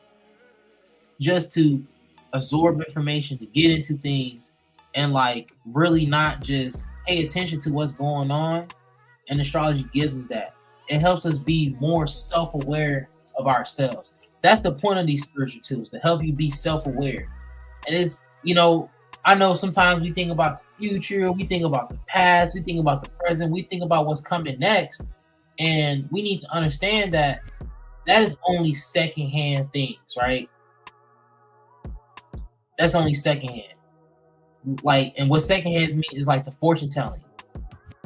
just to absorb information, to get into things, and like really not just pay attention to what's going on. And astrology gives us that. It helps us be more self-aware of ourselves. That's the point of these spiritual tools, to help you be self-aware. And it's, you know, I know sometimes we think about the future, we think about the past, we think about the present, we think about what's coming next. And we need to understand that that is only secondhand things, right? That's only secondhand. Like, and what secondhand means is like the fortune telling,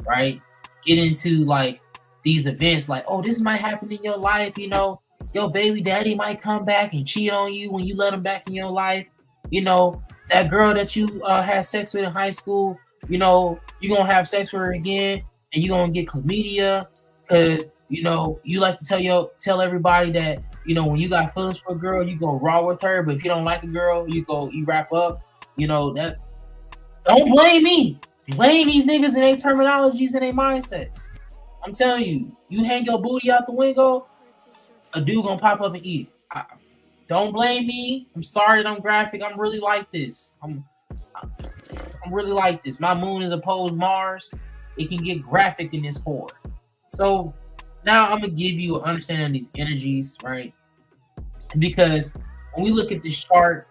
right? Get into like these events, like, oh, this might happen in your life, you know, your baby daddy might come back and cheat on you when you let him back in your life. You know, that girl that you had sex with in high school, you know, you're going to have sex with her again and you're going to get chlamydia because, you know, you like to tell everybody that, you know, when you got feelings for a girl, you go raw with her. But if you don't like a girl, you wrap up. You know, that don't blame me. Blame these niggas and their terminologies and their mindsets. I'm telling you, you hang your booty out the window, a dude gonna pop up and eat it. Don't blame me. I'm sorry that I'm graphic. I'm really like this. I'm really like this. My moon is opposed Mars. It can get graphic in this horde. So now I'm gonna give you an understanding of these energies, right? Because when we look at this chart,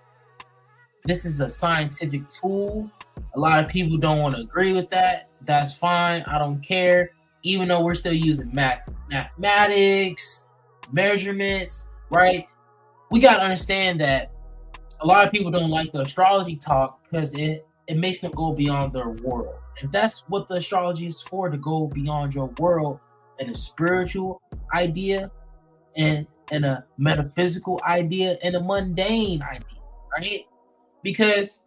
this is a scientific tool. A lot of people don't want to agree with that. That's fine. I don't care. Even though we're still using mathematics, measurements, right? We got to understand that a lot of people don't like the astrology talk because it makes them go beyond their world. And that's what the astrology is for, to go beyond your world and a spiritual idea and a metaphysical idea and a mundane idea, right? Because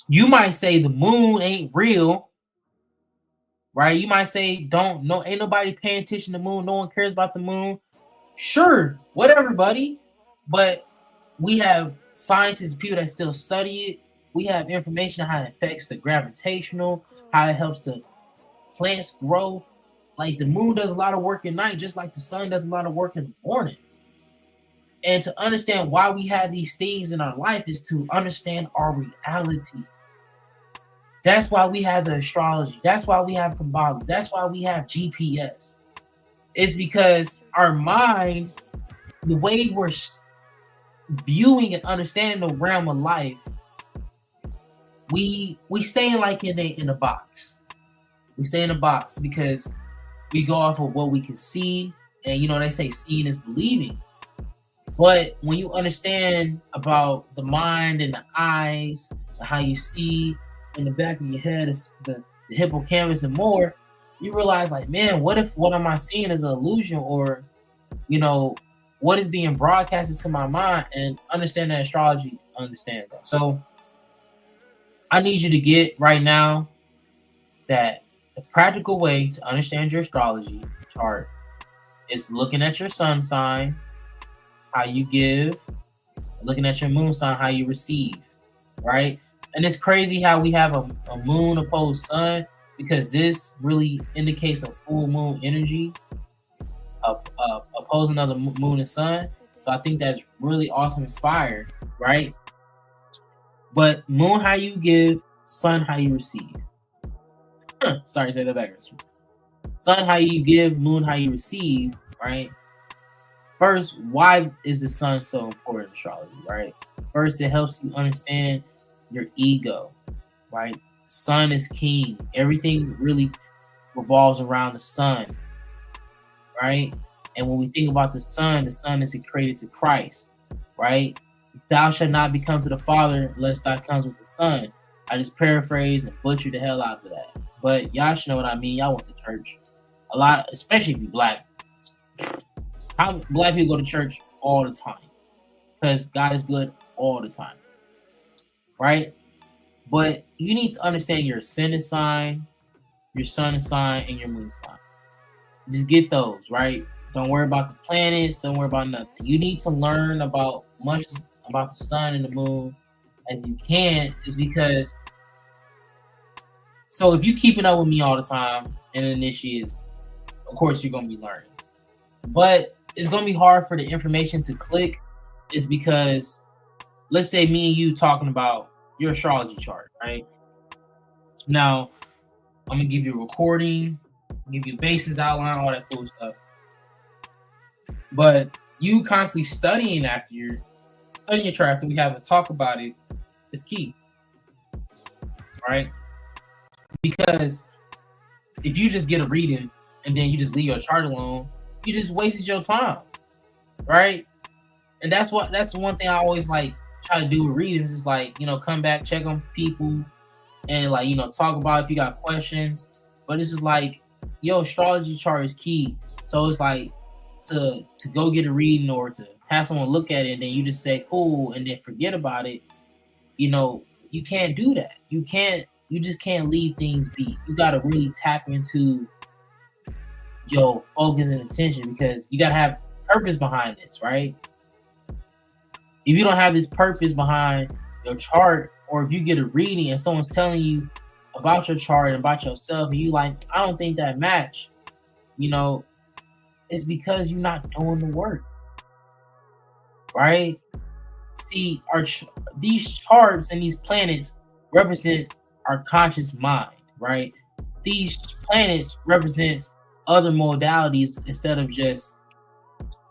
you might say the moon ain't real, right? You might say ain't nobody paying attention to the moon, no one cares about the moon. Sure, whatever, buddy. But we have scientists, people that still study it. We have information on how it affects the gravitational, how it helps the plants grow. Like the moon does a lot of work at night, just like the sun does a lot of work in the morning. And to understand why we have these things in our life is to understand our reality. That's why we have the astrology. That's why we have Kabbalah. That's why we have GPS. It's because our mind, the way we're viewing and understanding the realm of life, we stay like in a box. We stay in a box because we go off of what we can see, and you know they say seeing is believing. But when you understand about the mind and the eyes, and how you see in the back of your head is the hippocampus and more, you realize like, man, what if what am I seeing is an illusion, or you know, what is being broadcasted to my mind? And understand that astrology understands that. So I need you to get right now that the practical way to understand your astrology chart is looking at your sun sign, how you give, looking at your moon sign, how you receive, right? And it's crazy how we have a moon opposed sun, because this really indicates a full moon energy opposing another moon and sun. So I think that's really awesome and fire, right? But moon, how you give, sun, how you receive. Sorry, say that backwards. Sun, how you give, moon, how you receive, right? First, why is the sun so important in astrology, right? First, it helps you understand your ego, right? The sun is king. Everything really revolves around the sun, right? And when we think about the sun is equated to Christ, right? Thou shalt not become to the Father unless thou comes with the Son. I just paraphrased and butchered the hell out of that. But y'all should know what I mean. Y'all went to church. A lot, especially if you're black. How black people go to church all the time. Because God is good all the time. Right? But you need to understand your ascendant sign, your sun sign, and your moon sign. Just get those, right? Don't worry about the planets. Don't worry about nothing. You need to learn about much about the sun and the moon as you can, is because so if you keeping up with me all the time and initiates, of course you're gonna be learning. But it's gonna be hard for the information to click, is because let's say me and you talking about your astrology chart, right? Now I'm gonna give you a recording, give you a basis outline, all that cool stuff. But you constantly studying your chart after we have a talk about it is key, right? Because if you just get a reading and then you just leave your chart alone, you just wasted your time, right? And that's one thing I always like try to do with readings is like, you know, come back, check on people, and like, you know, talk about if you got questions. But it's just like, yo, astrology chart is key. So it's like to go get a reading or to have someone look at it and then you just say cool and then forget about it, you know, you can't do that. You just can't leave things be. You gotta really tap into your focus and attention because you gotta have purpose behind this, right? If you don't have this purpose behind your chart, or if you get a reading and someone's telling you about your chart and about yourself, and you like, I don't think that match, you know, it's because you're not doing the work, right? See, these charts and these planets represent our conscious mind, right? These planets represents other modalities instead of just,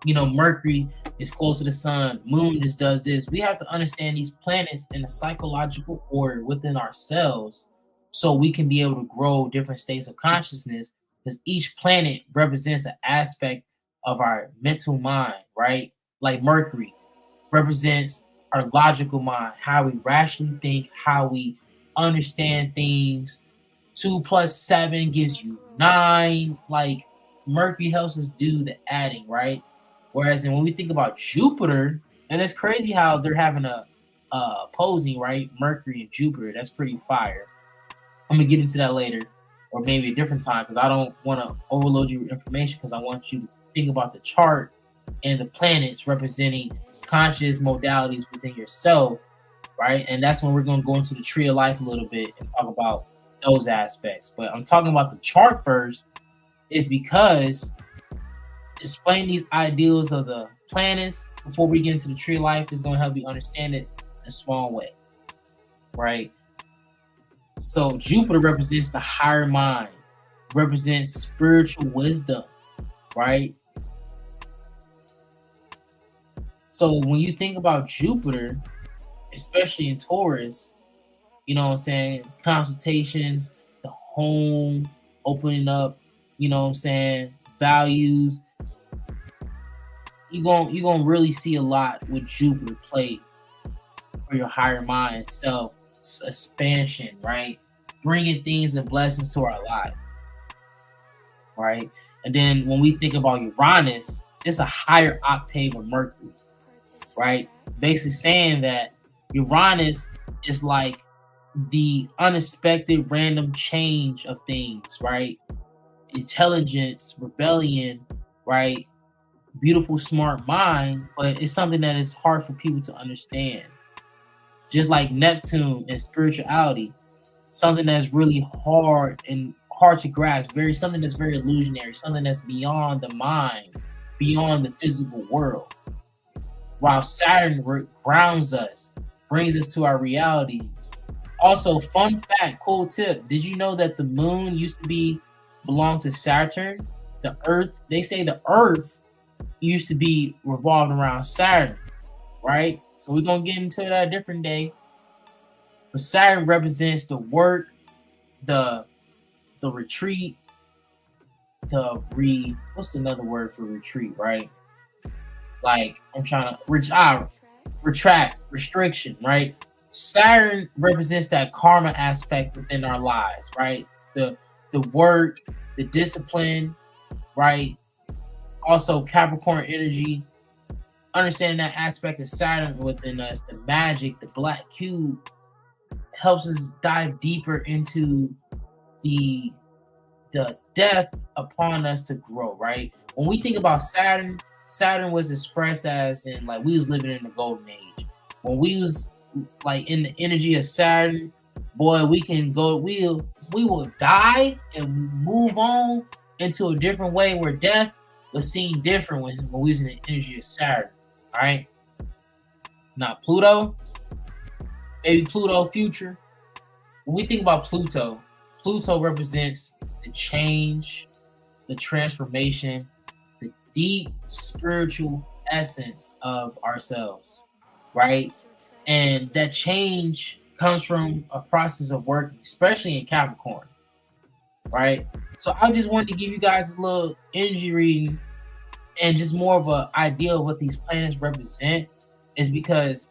you know, Mercury is close to the sun, Moon just does this. We have to understand these planets in a psychological order within ourselves so we can be able to grow different states of consciousness because each planet represents an aspect of our mental mind, right? Like Mercury represents our logical mind, how we rationally think, how we understand things. 2 plus 7 gives you 9. Like Mercury helps us do the adding, right? Whereas when we think about Jupiter, and it's crazy how they're having a opposing, right? Mercury and Jupiter. That's pretty fire. I'm gonna get into that later, or maybe a different time, because I don't want to overload you with information. Because I want you to think about the chart and the planets representing conscious modalities within yourself, right? And that's when we're gonna go into the tree of life a little bit and talk about those aspects. But I'm talking about the chart first, is because explain these ideals of the planets before we get into the tree of life is going to help you understand it in a small way, right? So Jupiter represents the higher mind, represents spiritual wisdom, right? So when you think about Jupiter, especially in Taurus, you know what I'm saying, consultations, the home, opening up, you know what I'm saying, values, you're gonna really see a lot with Jupiter play for your higher mind, self expansion, right? Bringing things and blessings to our life, right? And then when we think about Uranus, it's a higher octave of Mercury, right? Basically saying that Uranus is like the unexpected random change of things, right? Intelligence, rebellion, right? Beautiful, smart mind, but it's something that is hard for people to understand. Just like Neptune and spirituality, something that's really hard to grasp, something that's very illusionary, something that's beyond the mind, beyond the physical world. While Saturn grounds us, brings us to our reality. Also, fun fact, cool tip. Did you know that the moon used to belong to Saturn? The Earth, they say the Earth used to be revolved around Saturn, right? So we're gonna get into that a different day. But Saturn represents the work, the retreat, what's another word for retreat, right? Like I'm trying to retract, restriction, right? Saturn represents that karma aspect within our lives, right? The work, the discipline, right? Also Capricorn energy, understanding that aspect of Saturn within us, the magic, the black cube, helps us dive deeper into the depth upon us to grow, right? When we think about Saturn was expressed as in like we was living in the golden age. When we was like in the energy of Saturn, boy, we will die and move on into a different way where death was seen different when we was in the energy of Saturn. All right. Now Pluto, maybe Pluto future. When we think about Pluto represents the change, the transformation, the deep spiritual essence of ourselves, right? And that change comes from a process of working, especially in Capricorn, right? So I just wanted to give you guys a little energy reading and just more of an idea of what these planets represent, is because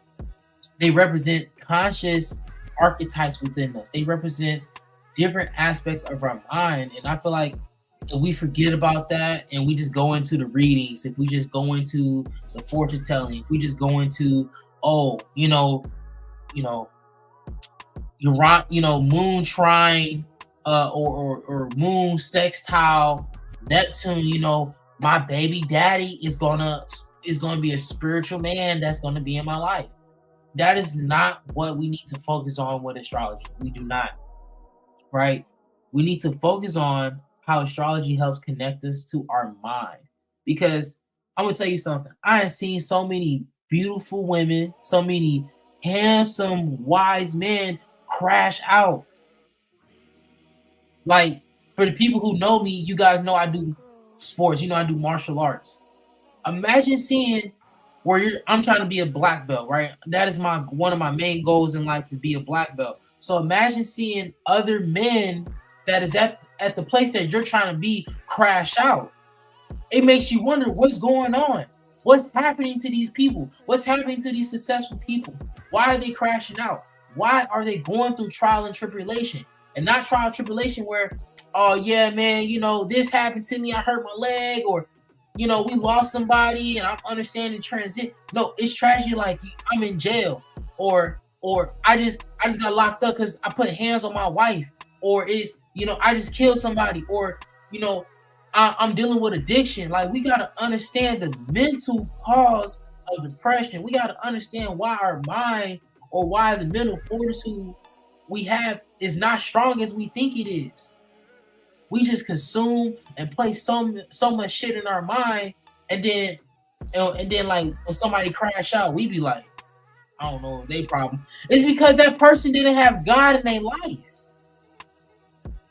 they represent conscious archetypes within us. They represent different aspects of our mind. And I feel like if we forget about that and we just go into the readings, if we just go into the fortune telling, if we just go into, oh, you know, moon trine, or moon sextile Neptune, my baby daddy is gonna be a spiritual man that's gonna be in my life. That is not what we need to focus on with astrology. We do not, right? We need to focus on how astrology helps connect us to our mind. Because I'm gonna tell you something. I have seen so many beautiful women, so many handsome, wise men crash out. Like, for the people who know me, you guys know I do sports. I do martial arts. Imagine seeing I'm trying to be a black belt, right? That is one of my main goals in life, to be a black belt. So imagine seeing other men that is at the place that you're trying to be crash out. It makes you wonder what's going on. What's happening to these people? What's happening to these successful people? Why are they crashing out? Why are they going through trial and tribulation? And not trial and tribulation where, oh yeah, man, this happened to me. I hurt my leg, or we lost somebody and I'm understanding transit. No, it's tragedy like I'm in jail, or I just got locked up because I put hands on my wife, or it's I just killed somebody, or I'm dealing with addiction. Like, we gotta understand the mental cause of depression. We gotta understand why our mind, or why the mental fortitude we have is not strong as we think it is. We just consume and play so much shit in our mind, and then like when somebody crash out, we be like, I don't know, they problem. It's because that person didn't have God in their life.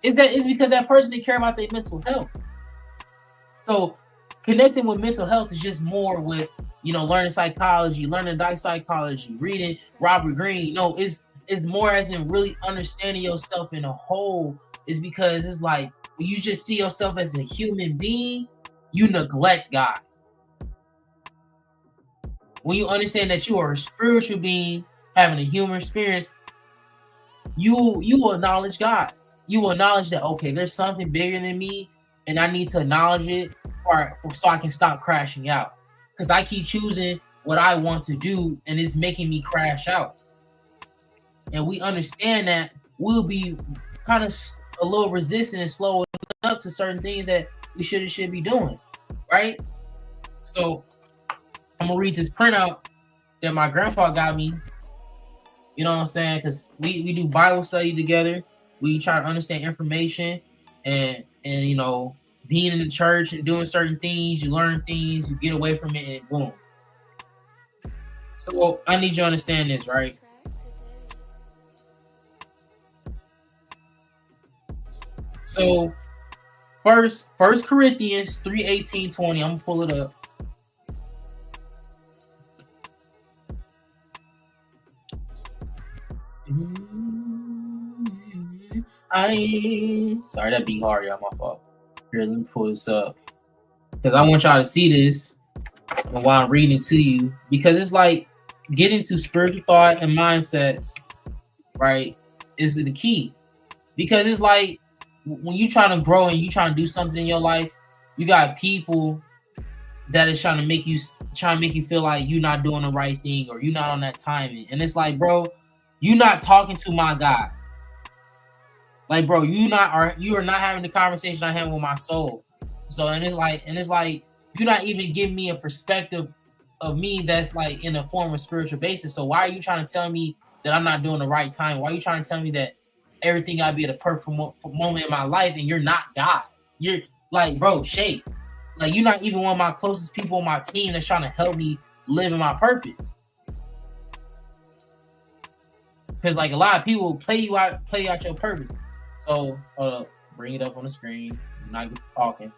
It's because that person didn't care about their mental health. So connecting with mental health is just more with learning psychology, learning dice psychology, reading Robert Greene. It's more as in really understanding yourself in a whole. Is because it's like, when you just see yourself as a human being, you neglect God. When you understand that you are a spiritual being having a human experience, you will acknowledge God. You will acknowledge that, okay, there's something bigger than me, and I need to acknowledge it, so I can stop crashing out. Because I keep choosing what I want to do, and it's making me crash out. And we understand that we'll be kind of a little resistant and slow up to certain things that we should be doing, right? So I'm gonna read this printout that my grandpa got me. You know what I'm saying? Because we do Bible study together. We try to understand information, and being in the church and doing certain things, you learn things, you get away from it, and boom. So I need you to understand this, right? So First Corinthians 3:18-20. I'm gonna pull it up. Sorry, that beat hard, y'all. My fault. Here, let me pull this up, because I want y'all to see this while I'm reading to you, because it's like getting to spiritual thought and mindsets, right, is the key. Because it's like, when you trying to grow and you trying to do something in your life, you got people that is trying to make you feel like you're not doing the right thing, or you're not on that timing. And it's like, bro, you're not talking to my God. Like, bro, you are not having the conversation I have with my soul. So and it's like you're not even giving me a perspective of me that's like in a form of spiritual basis. So why are you trying to tell me that I'm not doing the right time? Why are you trying to tell me that everything gotta be at a perfect moment in my life, and you're not God? You're like, bro, shake. Like, you're not even one of my closest people on my team that's trying to help me live in my purpose. Because like, a lot of people play out your purpose. So hold up, bring it up on the screen. I'm not talking.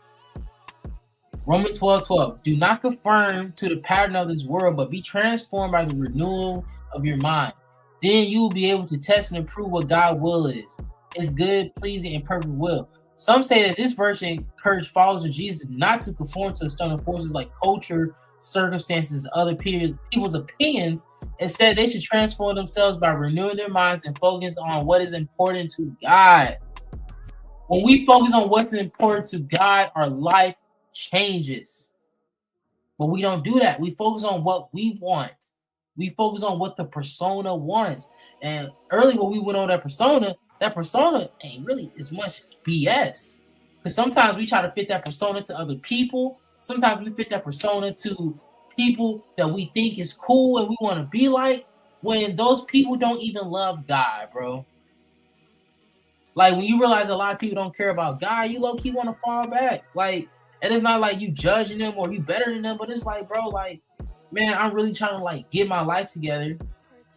Romans 12:12. Do not conform to the pattern of this world, but be transformed by the renewal of your mind. Then you will be able to test and approve what God's will is. It's good, pleasing, and perfect will. Some say that this verse encourages followers of Jesus not to conform to external forces like culture, circumstances, other people's opinions. Instead, they should transform themselves by renewing their minds and focus on what is important to God. When we focus on what's important to God, our life changes. But we don't do that. We focus on what we want. We focus on what the persona wants. And early when we went on that persona ain't really as much as BS. Because sometimes we try to fit that persona to other people. Sometimes we fit that persona to people that we think is cool and we want to be like, when those people don't even love God, bro. Like when you realize a lot of people don't care about God, you low key want to fall back. Like, and it's not like you judging them or you better than them, but it's like, bro, like, man, I'm really trying to like get my life together.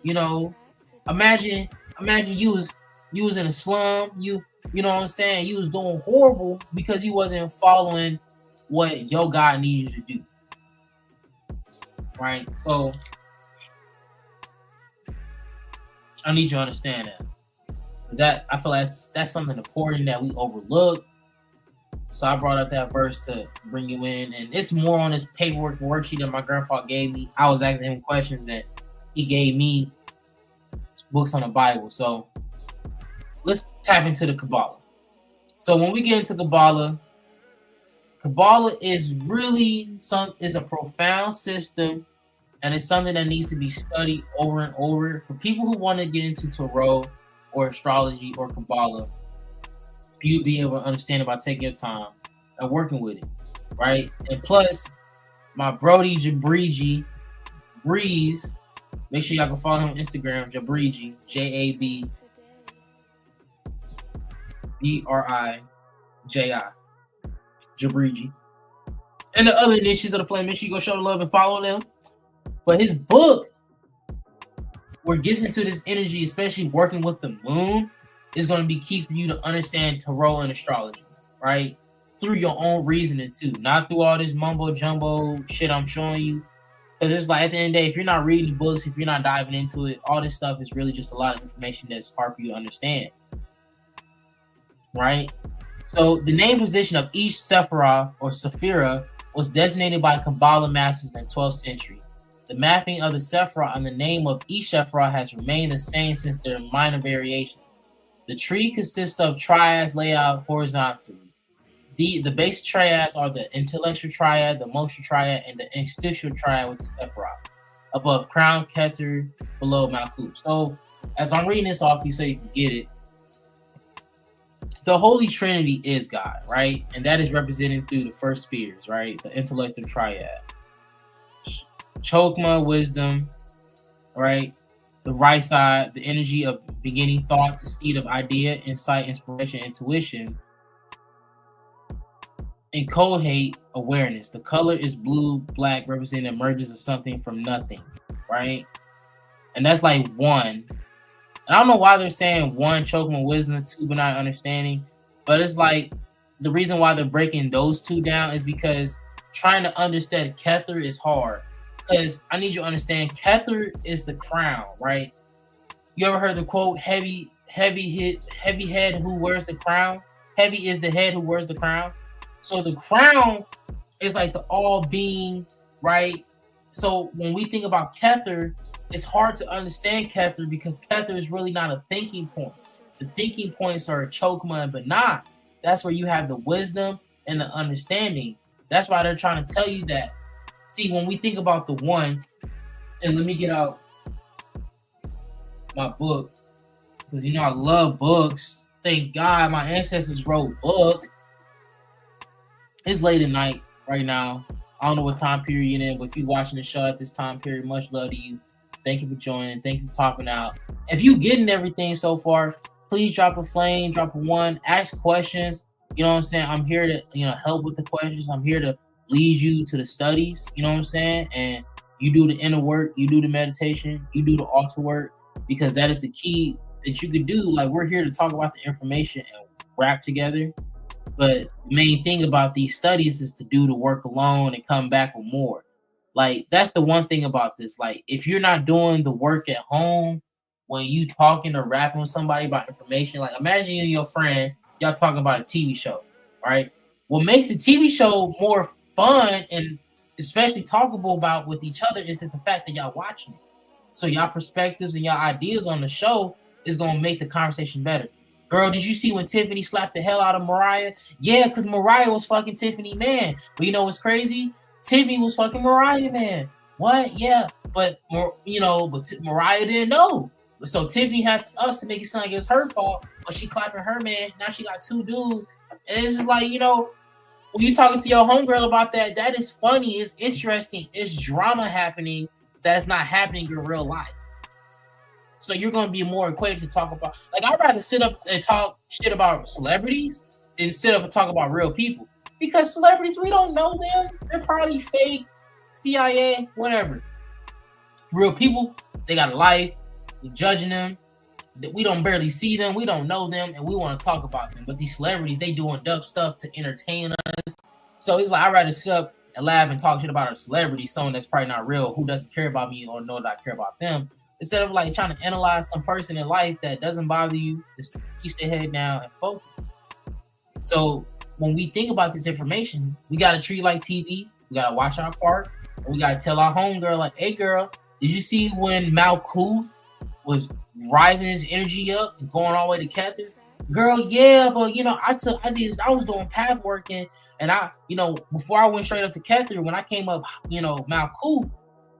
You know, imagine, imagine you was in a slum, you know what I'm saying, you was doing horrible because you wasn't following what your God needs you to do. Right? So I need you to understand that. That I feel like that's something important that we overlook. So I brought up that verse to bring you in, and it's more on this paperwork worksheet that my grandpa gave me. I was asking him questions, and he gave me books on the Bible. So let's tap into the Kabbalah. So when we get into Kabbalah, Kabbalah is really is a profound system, and it's something that needs to be studied over and over for people who want to get into Tarot or astrology or Kabbalah. You'll be able to understand it by taking your time and working with it, right? And plus, my Brody Jabriji Breeze, make sure y'all can follow him on Instagram, Jabriji, JABBRIJI, Jabriji. And the other initiatives of the Flame, make sure you go show the love and follow them. But his book, where it gets into this energy, especially working with the moon, is going to be key for you to understand tarot and astrology, right? Through your own reasoning too, not through all this mumbo jumbo shit I'm showing you. Because it's like at the end of the day, if you're not reading books, if you're not diving into it, all this stuff is really just a lot of information that's hard for you to understand, right? So the name position of each Sephirah or Sephira was designated by Kabbalah masters in the 12th century. The mapping of the Sephirah and the name of each Sephirah has remained the same since their minor variations. The tree consists of triads laid out horizontally. The base triads are the intellectual triad, the emotional triad, and the instinctual triad with the Sephirah. Above Crown, Keter, below Malkuth. So, as I'm reading this off you so you can get it, the Holy Trinity is God, right? And that is represented through the first spheres, right? The intellectual triad. Chokma, wisdom, right? The right side, the energy of beginning thought, the seed of idea, insight, inspiration, intuition. And Kohate, awareness. The color is blue, black, representing the emergence of something from nothing, right? And that's like one. And I don't know why they're saying one, Chokma, wisdom, two, benign understanding. But it's like the reason why they're breaking those two down is because trying to understand Kether is hard. Because I need you to understand, Kether is the crown, right? You ever heard the quote, heavy head who wears the crown? Heavy is the head who wears the crown. So the crown is like the all being, right? So when we think about Kether, it's hard to understand Kether because Kether is really not a thinking point. The thinking points are Chokma and Banat. That's where you have the wisdom and the understanding. That's why they're trying to tell you that. See, when we think about the one, and let me get out my book, because you know I love books. Thank God my ancestors wrote books. It's late at night right now. I don't know what time period you're in, but if you're watching the show at this time period, much love to you. Thank you for joining. Thank you for popping out. If you getting everything so far, please drop a flame, drop a one, ask questions. You know what I'm saying? I'm here to, help with the questions. I'm here to lead you to the studies. You know what I'm saying? And you do the inner work, you do the meditation, you do the altar work, because that is the key that you could do. Like, we're here to talk about the information and rap together. But the main thing about these studies is to do the work alone and come back with more. Like, that's the one thing about this. Like, if you're not doing the work at home when you talking or rapping with somebody about information, like imagine you and your friend, y'all talking about a TV show, right? What makes the TV show more fun and especially talkable about with each other is that the fact that y'all watching it. So y'all perspectives and y'all ideas on the show is going to make the conversation better. Girl, did you see when Tiffany slapped the hell out of Mariah? Yeah, because Mariah was fucking Tiffany, man. But you know what's crazy? Tiffany was fucking Mariah, man. What? Yeah. But, Mariah didn't know. So Tiffany had us to make it sound like it was her fault. But she clapping her, man. Now she got two dudes. And it's just like, when you talking to your homegirl about that, that is funny. It's interesting. It's drama happening that's not happening in real life. So you're going to be more equipped to talk about. Like, I'd rather sit up and talk shit about celebrities than sit up and talk about real people. Because celebrities, we don't know them. They're probably fake, CIA, whatever. Real people, they got a life. We're judging them. We don't barely see them. We don't know them, and we want to talk about them. But these celebrities, they doing dumb stuff to entertain us. So it's like, I'd rather sit up and laugh and talk shit about a celebrity, someone that's probably not real, who doesn't care about me or know that I care about them, instead of like trying to analyze some person in life that doesn't bother you. Just keep your head down and focus. So when we think about this information, we got to treat it like TV. We got to watch our part. And we got to tell our homegirl, like, hey, girl, did you see when Malkuth was rising his energy up and going all the way to Kether? Girl, yeah, but I was doing path working, and before I went straight up to Kether, when I came up, Malkuth,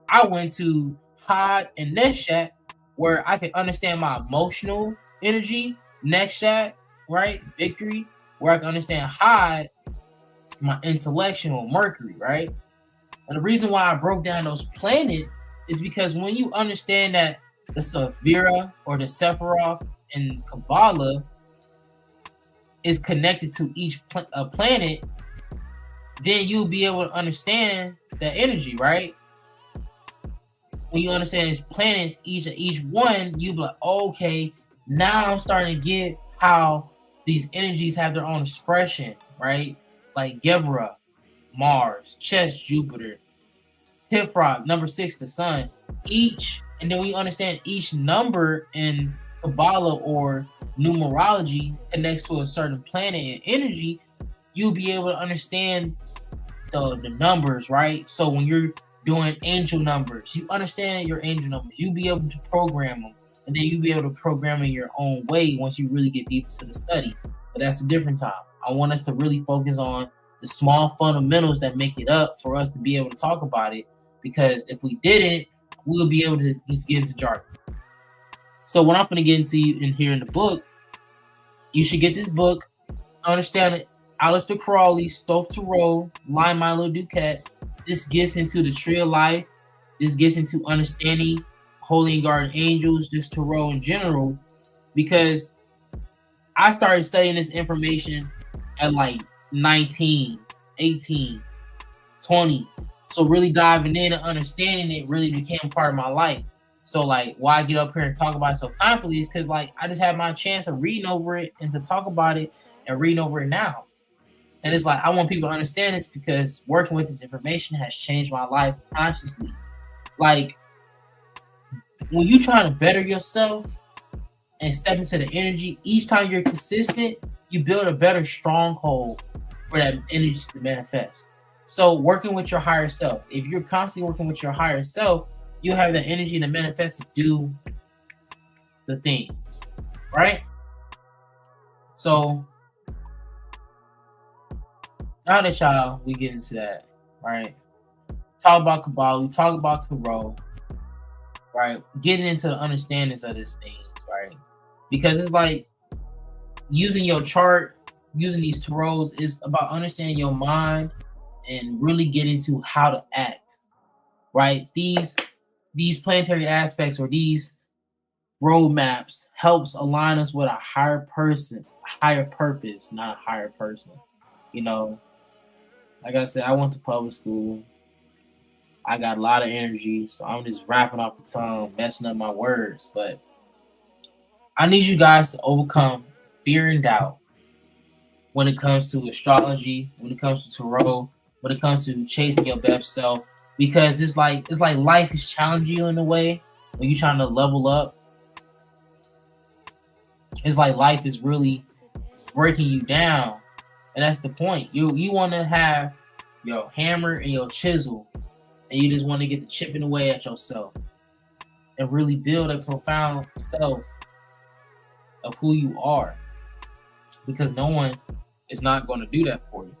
I went to Pod and Neshat, where I can understand my emotional energy. Neshat, right? Victory, where I can understand Hod, my intellectual Mercury, right? And the reason why I broke down those planets is because when you understand that the Severa or the Sephiroth in Kabbalah is connected to each planet, then you'll be able to understand the energy, right? When you understand these planets, each one, you be like, okay, now I'm starting to get how these energies have their own expression, right? Like Gevra, Mars, Chess, Jupiter, Tifrod, number 6, the Sun. And then we understand each number in Kabbalah or numerology connects to a certain planet and energy. You'll be able to understand the numbers, right? So when you're doing angel numbers, you understand your angel numbers. You'll be able to program them, and then you'll be able to program in your own way once you really get deep into the study. But that's a different time. I want us to really focus on the small fundamentals that make it up for us to be able to talk about it, because if we didn't, we'll be able to just get into jargon. So what I'm going to get into in here in the book, you should get this book, understand it. Aleister Crowley, Stoph Tarot, Line Milo Duquette. This gets into the tree of life. This gets into understanding Holy and Guardian Angels, just Tarot in general, because I started studying this information at like 19, 18, 20. So really diving in and understanding it really became part of my life. So like, why I get up here and talk about it so confidently is because like I just had my chance of reading over it and to talk about it and reading over it now. And it's like, I want people to understand this because working with this information has changed my life consciously. Like, when you try to better yourself and step into the energy, each time you're consistent, you build a better stronghold for that energy to manifest. So working with your higher self, if you're constantly working with your higher self, you have the energy to manifest to do the thing, right? So now that we get into that, right? Talk about Kabbalah, we talk about Tarot, right? Getting into the understandings of these things, right? Because it's like using your chart, using these tarots is about understanding your mind and really getting to how to act, right? These planetary aspects or these roadmaps helps align us with a higher person, a higher purpose, not a higher person. Like I said, I went to public school. I got a lot of energy, so I'm just rapping off the tongue, messing up my words. But I need you guys to overcome fear and doubt when it comes to astrology, when it comes to tarot, when it comes to chasing your best self, because it's like life is challenging you in a way when you're trying to level up. It's like life is really breaking you down, and that's the point. You want to have your hammer and your chisel, and you just want to get the chipping away at yourself and really build a profound self of who you are. because no one is not going to do that for you.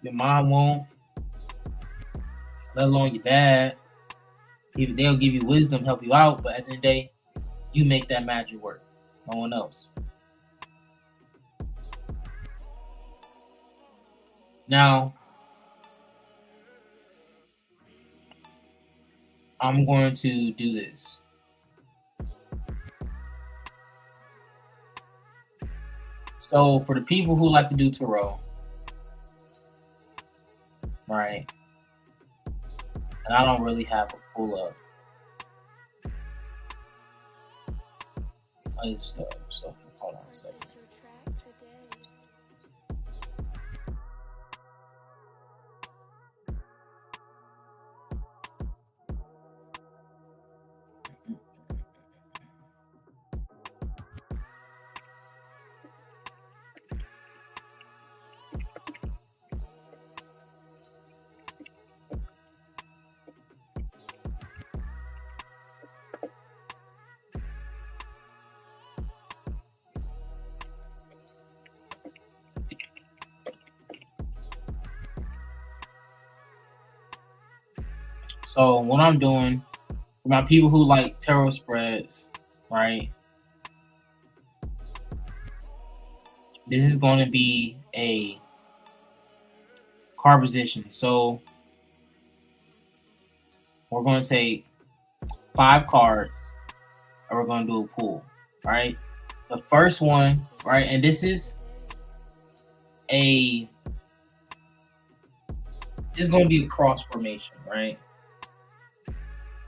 Your mom won't, let alone your dad. They'll give you wisdom, help you out, but at the end of the day, you make that magic work. No one else. Now, I'm going to do this. So for the people who like to do tarot, right? And I don't really have a pull up other stuff. So hold on a second. So what I'm doing for my people who like tarot spreads, right? This is going to be a card position. So we're going to take 5 cards and we're going to do a pull, right? The first one, right? And this is going to be a cross formation, right?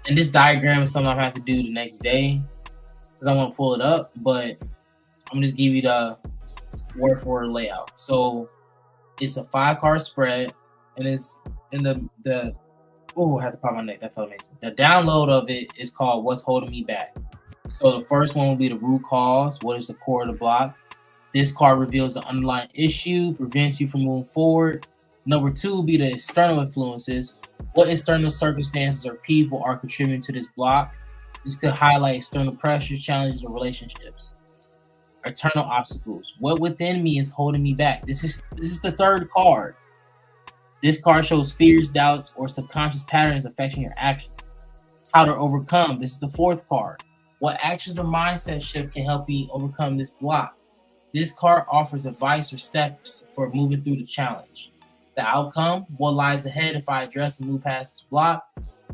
And this diagram is something I have to do the next day because I want to pull it up, but I'm gonna just give you the word for word layout. So it's a 5-card spread, and it's in the oh, I had to pop my neck. That felt amazing. The download of it is called "What's Holding Me Back." So the first one will be the root cause. What is the core of the block? This card reveals the underlying issue, prevents you from moving forward. Number 2 will be the external influences. What external circumstances or people are contributing to this block? This could highlight external pressures, challenges, or relationships. Internal obstacles. What within me is holding me back? This is the 3rd card. This card shows fears, doubts, or subconscious patterns affecting your actions. How to overcome. This is the 4th card. What actions or mindset shift can help you overcome this block? This card offers advice or steps for moving through the challenge. The outcome, what lies ahead if I address and move past this block.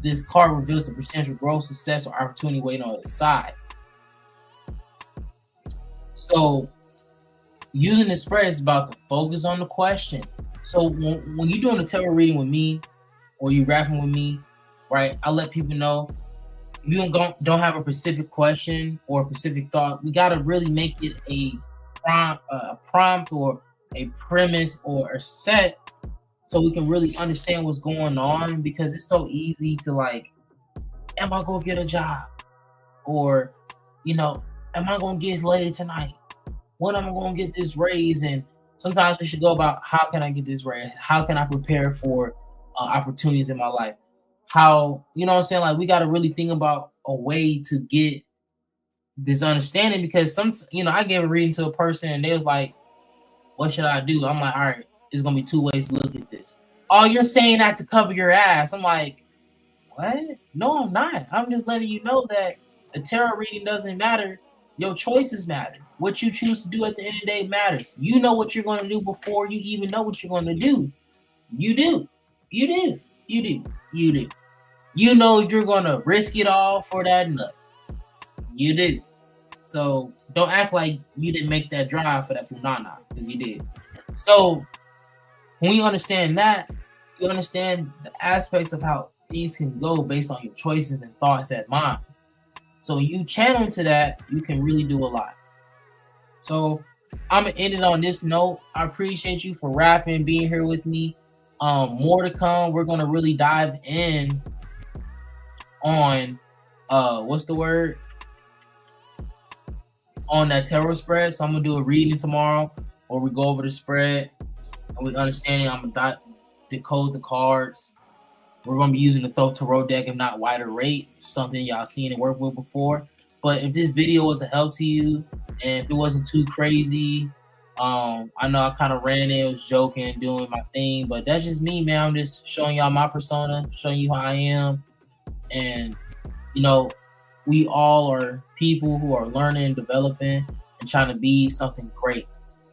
This card reveals the potential growth, success, or opportunity waiting on the side. So using the spread is about to focus on the question. So when you're doing a tarot reading with me or you rapping with me, right, I let people know if you don't have a specific question or a specific thought, we got to really make it a prompt or a premise or a set so we can really understand what's going on, because it's so easy to like, am I going to get a job? Or, am I going to get laid tonight? When am I going to get this raise? And sometimes we should go about, how can I get this raise? How can I prepare for opportunities in my life? How, what I'm saying? Like, we got to really think about a way to get this understanding, because I gave a reading to a person and they was like, what should I do? I'm like, all right, there's going to be 2 ways to look at this. Oh, you're saying that to cover your ass. I'm like, what? No, I'm not. I'm just letting you know that a tarot reading doesn't matter. Your choices matter. What you choose to do at the end of the day matters. You know what you're going to do before you even know what you're going to do. You do. You do. You do. You do. You know if you're going to risk it all for that nut. You do. So don't act like you didn't make that drive for that punana, because you did. So when you understand that, you understand the aspects of how things can go based on your choices and thoughts at mind. So you channel into that, you can really do a lot. So I'm gonna end it on this note. I appreciate you for rapping, being here with me. More to come. We're gonna really dive in on what's the word? On that tarot spread. So I'm gonna do a reading tomorrow where we go over the spread and we understanding. I'm gonna decode the cards. We're gonna be using the Tarot deck, if not wider rate, something y'all seen and worked with before. But if this video was a help to you, and if it wasn't too crazy, I know I kind of ran it, was joking, doing my thing, but that's just me, man. I'm just showing y'all my persona, showing you how I am. And, you know, we all are people who are learning, developing, and trying to be something great.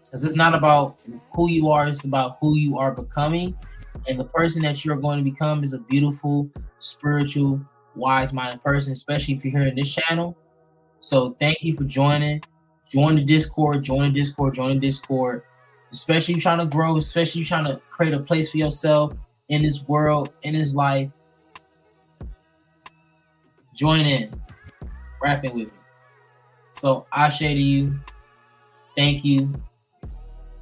Because it's not about who you are, it's about who you are becoming. And the person that you're going to become is a beautiful, spiritual, wise-minded person, especially if you're here in this channel. So thank you for joining. Join the Discord, join the Discord, join the Discord. Especially you trying to grow, especially you trying to create a place for yourself in this world, in this life. Join in, rapping with me. So I say to you, thank you.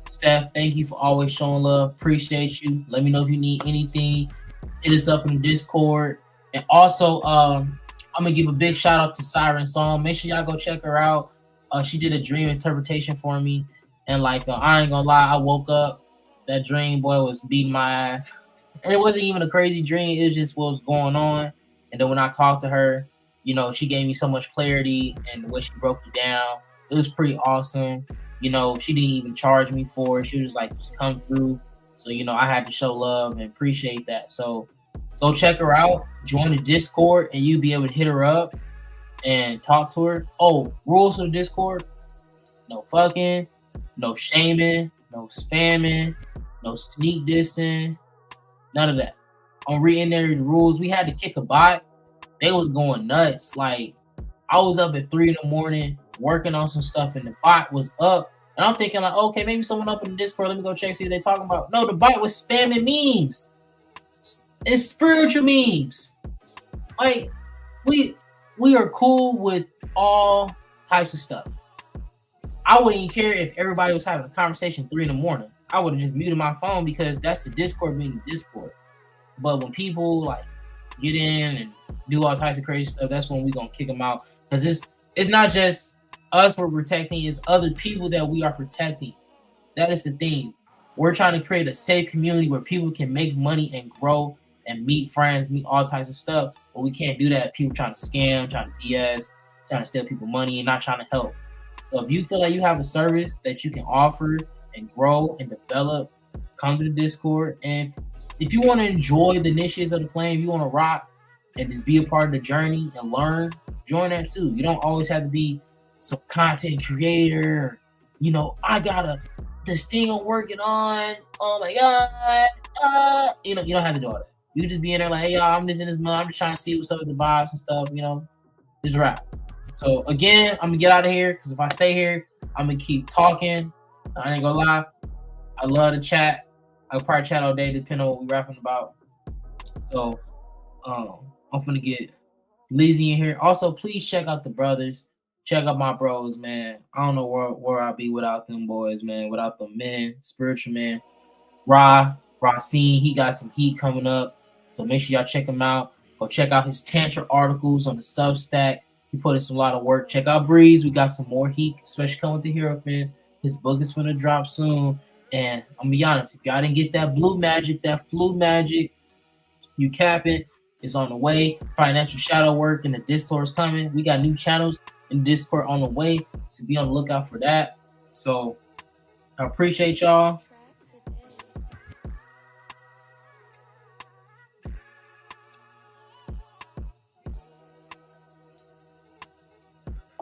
Steph, thank you for always showing love. Appreciate you. Let me know if you need anything. Hit us up in the Discord. And also, I'm gonna give a big shout out to Siren Song. Make sure y'all go check her out. She did a dream interpretation for me, and like I ain't gonna lie, I woke up, that dream boy was beating my ass, and it wasn't even a crazy dream. It was just what was going on. And then when I talked to her, you know, she gave me so much clarity, and the way she broke it down, it was pretty awesome. You know, she didn't even charge me for it. She was like, just come through. So, you know, I had to show love and appreciate that. So go check her out, join the Discord, and you'll be able to hit her up and talk to her. Oh, rules for the Discord: no fucking, no shaming, no spamming, no sneak dissing, none of that. I'm reiterating the rules. We had to kick a bot. They was going nuts. Like, I was up at 3 in the morning working on some stuff, and the bot was up. And I'm thinking like, okay, maybe someone up in the Discord. Let me go check, see what they talking about. No, the bot was spamming memes. It's spiritual memes. Like, we are cool with all types of stuff. I wouldn't even care if everybody was having a conversation 3 in the morning. I would have just muted my phone, because that's the Discord being the Discord. But when people like get in and do all types of crazy stuff, that's when we gonna kick them out. Because it's not just us we're protecting, it's other people that we are protecting. That is the thing. We're trying to create a safe community where people can make money and grow and meet friends, meet all types of stuff. But we can't do that. People trying to scam, trying to BS, trying to steal people money, and not trying to help. So if you feel like you have a service that you can offer and grow and develop, come to the Discord. And if you want to enjoy the niches of the flame, you want to rock and just be a part of the journey and learn, join that too. You don't always have to be some content creator. You know, I got this thing I'm working on. Oh my God. You know, you don't have to do all that. You just be in there like, hey, y'all, I'm just in this month. I'm just trying to see what's up with the vibes and stuff, you know, just rap. So again, I'm gonna get out of here, because if I stay here, I'm gonna keep talking. I ain't gonna lie. I love to chat. I'll probably chat all day, depending on what we're rapping about. So I'm gonna get Lizzie in here. Also, please check out the brothers. Check out my bros, man. I don't know where I'd be without them boys, man. Without the men, spiritual men. Racine, he got some heat coming up. So make sure y'all check him out. Go check out his Tantra articles on the Substack. He put in a lot of work. Check out Breeze. We got some more heat, especially coming with the Hero Fans. His book is gonna drop soon. And I'm gonna be honest, if y'all didn't get that blue magic, that flu magic, you capping. It's on the way. Financial shadow work and the Discord is coming. We got new channels in Discord on the way, so be on the lookout for that. So I appreciate y'all.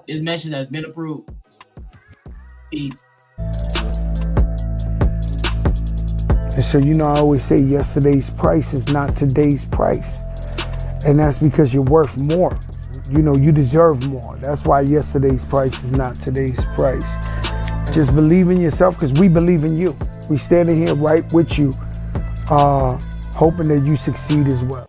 This message has been approved. Peace. And so, you know, I always say yesterday's price is not today's price. And that's because you're worth more. You know, you deserve more. That's why yesterday's price is not today's price. Just believe in yourself, because we believe in you. We standing here right with you, hoping that you succeed as well.